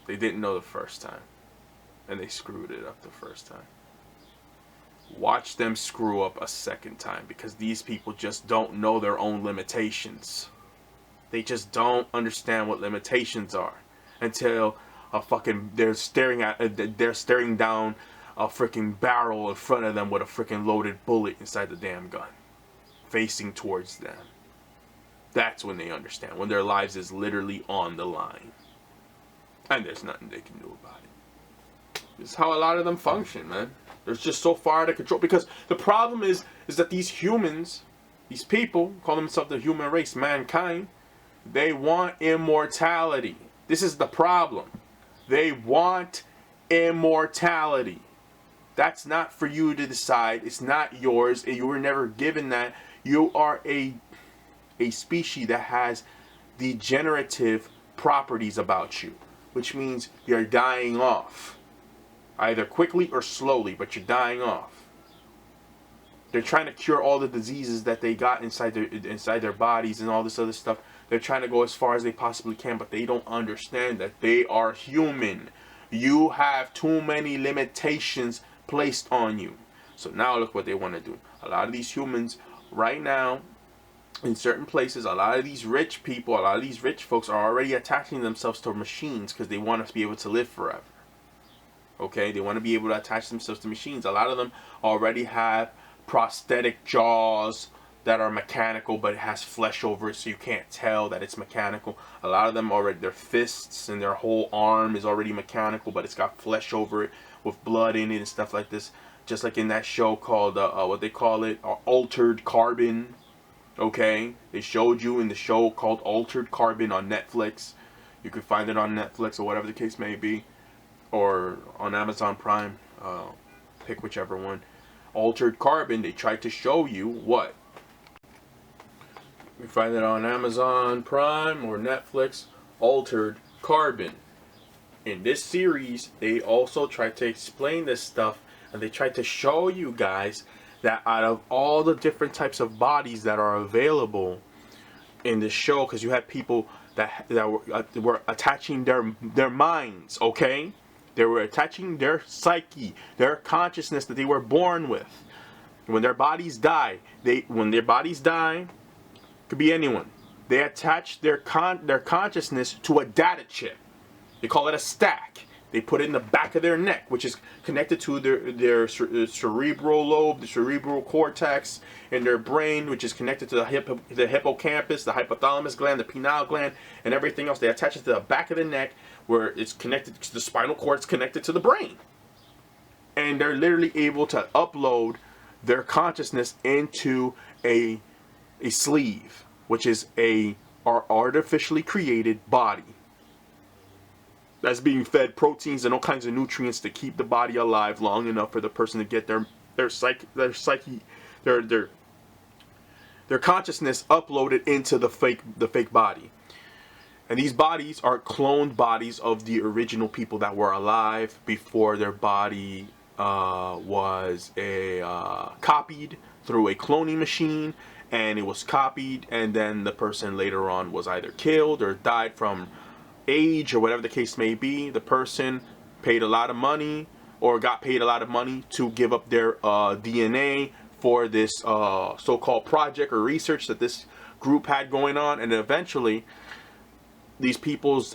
[SPEAKER 1] They didn't know the first time, and they screwed it up the first time. Watch them screw up a second time, because these people just don't know their own limitations. They just don't understand what limitations are until they're staring down a freaking barrel in front of them with a freaking loaded bullet inside the damn gun, facing towards them. That's when they understand, when their lives is literally on the line, and there's nothing they can do about it. This is how a lot of them function, man. They're just so far out of control, because the problem is that these humans, these people call themselves the human race, mankind, they want immortality. This is the problem. They want immortality. That's not for you to decide. It's not yours. You were never given that. You are a species that has degenerative properties about you, which means you're dying off, either quickly or slowly, but you're dying off. They're trying to cure all the diseases that they got inside their bodies and all this other stuff. They're trying to go as far as they possibly can, but they don't understand that they are human. You have too many limitations placed on you. So now look what they want to do. A lot of these humans right now, in certain places, a lot of these rich people, a lot of these rich folks are already attaching themselves to machines because they want to be able to live forever. Okay, they want to be able to attach themselves to machines. A lot of them already have prosthetic jaws that are mechanical, but it has flesh over it, so you can't tell that it's mechanical. A lot of them already, their fists and their whole arm is already mechanical, but it's got flesh over it with blood in it and stuff like this. Just like in that show called, what they call it, Altered Carbon. Okay, they showed you in the show called Altered Carbon on Netflix. You can find it on Netflix or whatever the case may be, or on Amazon Prime. Pick whichever one. Altered Carbon, they tried to show you what? You can find it on Amazon Prime or Netflix. Altered Carbon. In this series, they also tried to explain this stuff, and they tried to show you guys that out of all the different types of bodies that are available in this show, because you had people that were attaching their minds, okay? They were attaching their psyche, their consciousness that they were born with. When their bodies die, could be anyone. They attach their consciousness to a data chip. They call it a stack. They put it in the back of their neck, which is connected to their cerebral lobe, the cerebral cortex, and their brain, which is connected to the hippocampus, the hypothalamus gland, the pineal gland, and everything else. They attach it to the back of the neck, where it's connected to the spinal cord. It's connected to the brain. And they're literally able to upload their consciousness into a sleeve, which is a artificially created body that's being fed proteins and all kinds of nutrients to keep the body alive long enough for the person to get their consciousness uploaded into the fake body. And these bodies are cloned bodies of the original people that were alive before their body was copied through a cloning machine, and it was copied, and then the person later on was either killed or died from age or whatever the case may be. The person paid a lot of money or got paid a lot of money to give up their DNA for this so-called project or research that this group had going on, and eventually these people's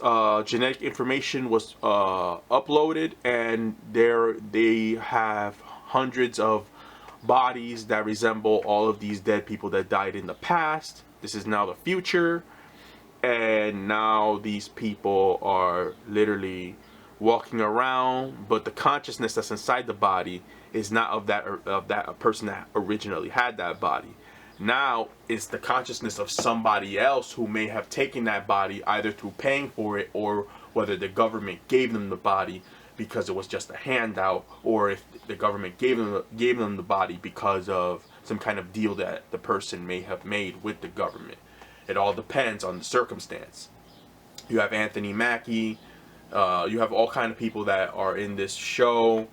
[SPEAKER 1] genetic information was uploaded, and they have hundreds of bodies that resemble all of these dead people that died in the past. This is now the future, and now these people are literally walking around, but the consciousness that's inside the body is not of that person that originally had that body. Now it's the consciousness of somebody else who may have taken that body, either through paying for it or whether the government gave them the body because it was just a handout, or if the government gave them the body because of some kind of deal that the person may have made with the government. It all depends on the circumstance. You have Anthony Mackie, You have all kind of people that are in this show,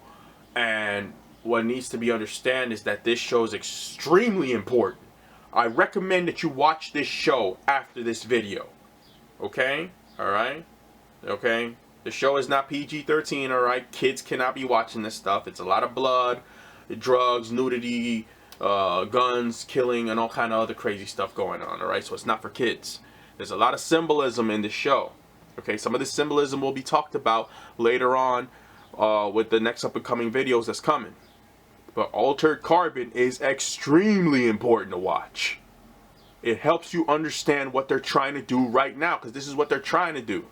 [SPEAKER 1] and what needs to be understood is that this show is extremely important. I recommend that you watch this show after this video. Okay? Alright? Okay? The show is not PG-13, alright? Kids cannot be watching this stuff. It's a lot of blood, drugs, nudity, guns, killing, and all kind of other crazy stuff going on, alright? So it's not for kids. There's a lot of symbolism in this show. Okay? Some of this symbolism will be talked about later on with the next up-and-coming videos that's coming. But Altered Carbon is extremely important to watch. It helps you understand what they're trying to do right now, because this is what they're trying to do.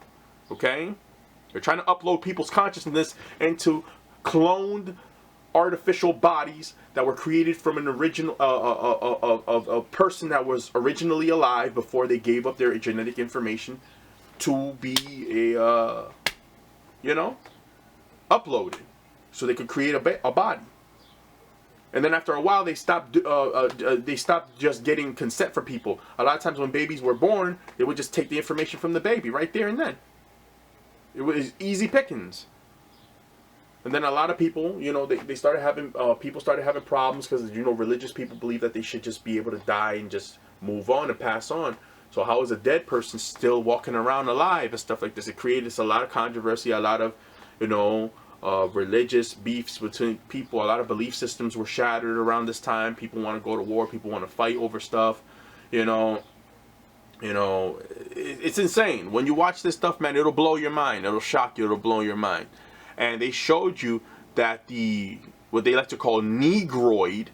[SPEAKER 1] Okay? They're trying to upload people's consciousness into cloned artificial bodies that were created from an original a person that was originally alive before they gave up their genetic information to be a you know, uploaded so they could create a body. And then after a while, they stopped just getting consent from people. A lot of times when babies were born, they would just take the information from the baby right there and then. It was easy pickings. And then a lot of people, you know, they started having, people started having problems because, you know, religious people believe that they should just be able to die and just move on and pass on. So how is a dead person still walking around alive and stuff like this? It created a lot of controversy, a lot of, you know, religious beefs between people. A lot of belief systems were shattered around this time. People want to go to war. People want to fight over stuff. You know, it's insane. When you watch this stuff, man, it'll blow your mind. It'll shock you. It'll blow your mind. And they showed you that what they like to call Negroid,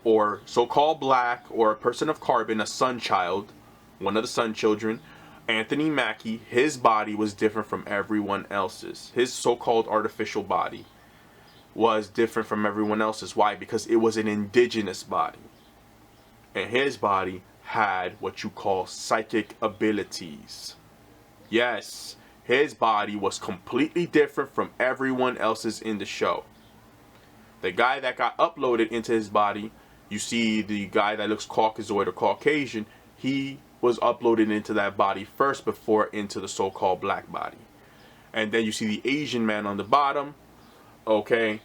[SPEAKER 1] or so-called black, or a person of carbon, a sun child, one of the sun children, Anthony Mackie, his body was different from everyone else's. His so-called artificial body was different from everyone else's. Why? Because it was an indigenous body. And his body had what you call psychic abilities. Yes, his body was completely different from everyone else's in the show. The guy that got uploaded into his body, you see the guy that looks Caucasoid or Caucasian, he was uploaded into that body first before into the so-called black body. And then you see the Asian man on the bottom. Okay,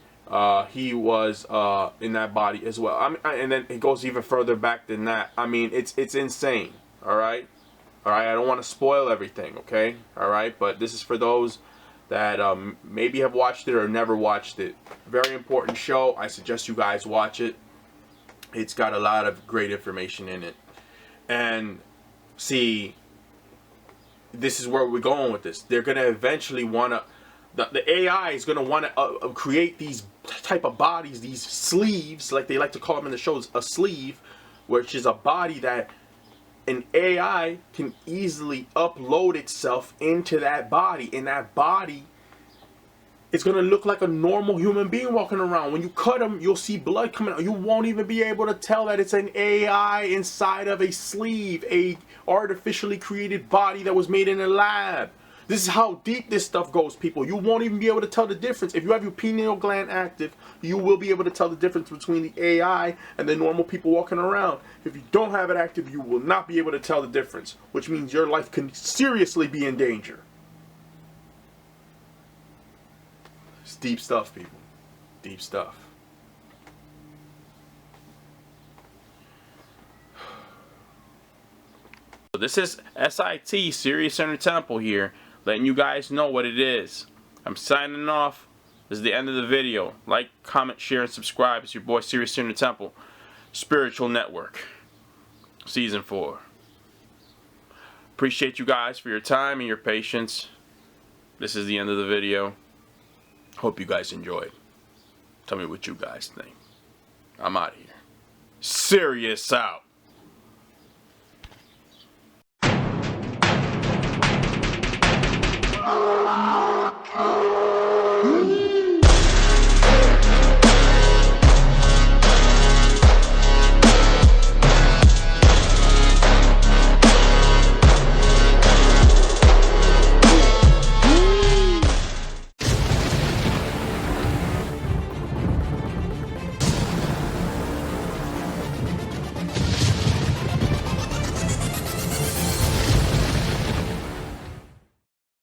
[SPEAKER 1] he was in that body as well. And then it goes even further back than that. I mean, it's insane. All right, I don't want to spoil everything. Okay, all right, but this is for those that maybe have watched it or never watched it. Very important show. I suggest you guys watch it. It's got a lot of great information in it. And see, this is where we're going with this. They're going to eventually want to, the AI is going to want to create these type of bodies, these sleeves, like they like to call them in the shows, a sleeve, which is a body that an AI can easily upload itself into that body. And that body is going to look like a normal human being walking around. When you cut them, you'll see blood coming out. You won't even be able to tell that it's an AI inside of a sleeve, a artificially created body that was made in a lab. This is how deep this stuff goes, people. You won't even be able to tell the difference. If you have your pineal gland active, you will be able to tell the difference between the AI and the normal people walking around. If you don't have it active, you will not be able to tell the difference, which means your life can seriously be in danger. It's deep stuff, people. Deep stuff. So this is SIT, Serious Center Temple here, letting you guys know what it is. I'm signing off. This is the end of the video. Like, comment, share, and subscribe. It's your boy, Serious Center Temple, Spiritual Network, Season 4. Appreciate you guys for your time and your patience. This is the end of the video. Hope you guys enjoyed. Tell me what you guys think. I'm out of here. Serious out.
[SPEAKER 11] Oh,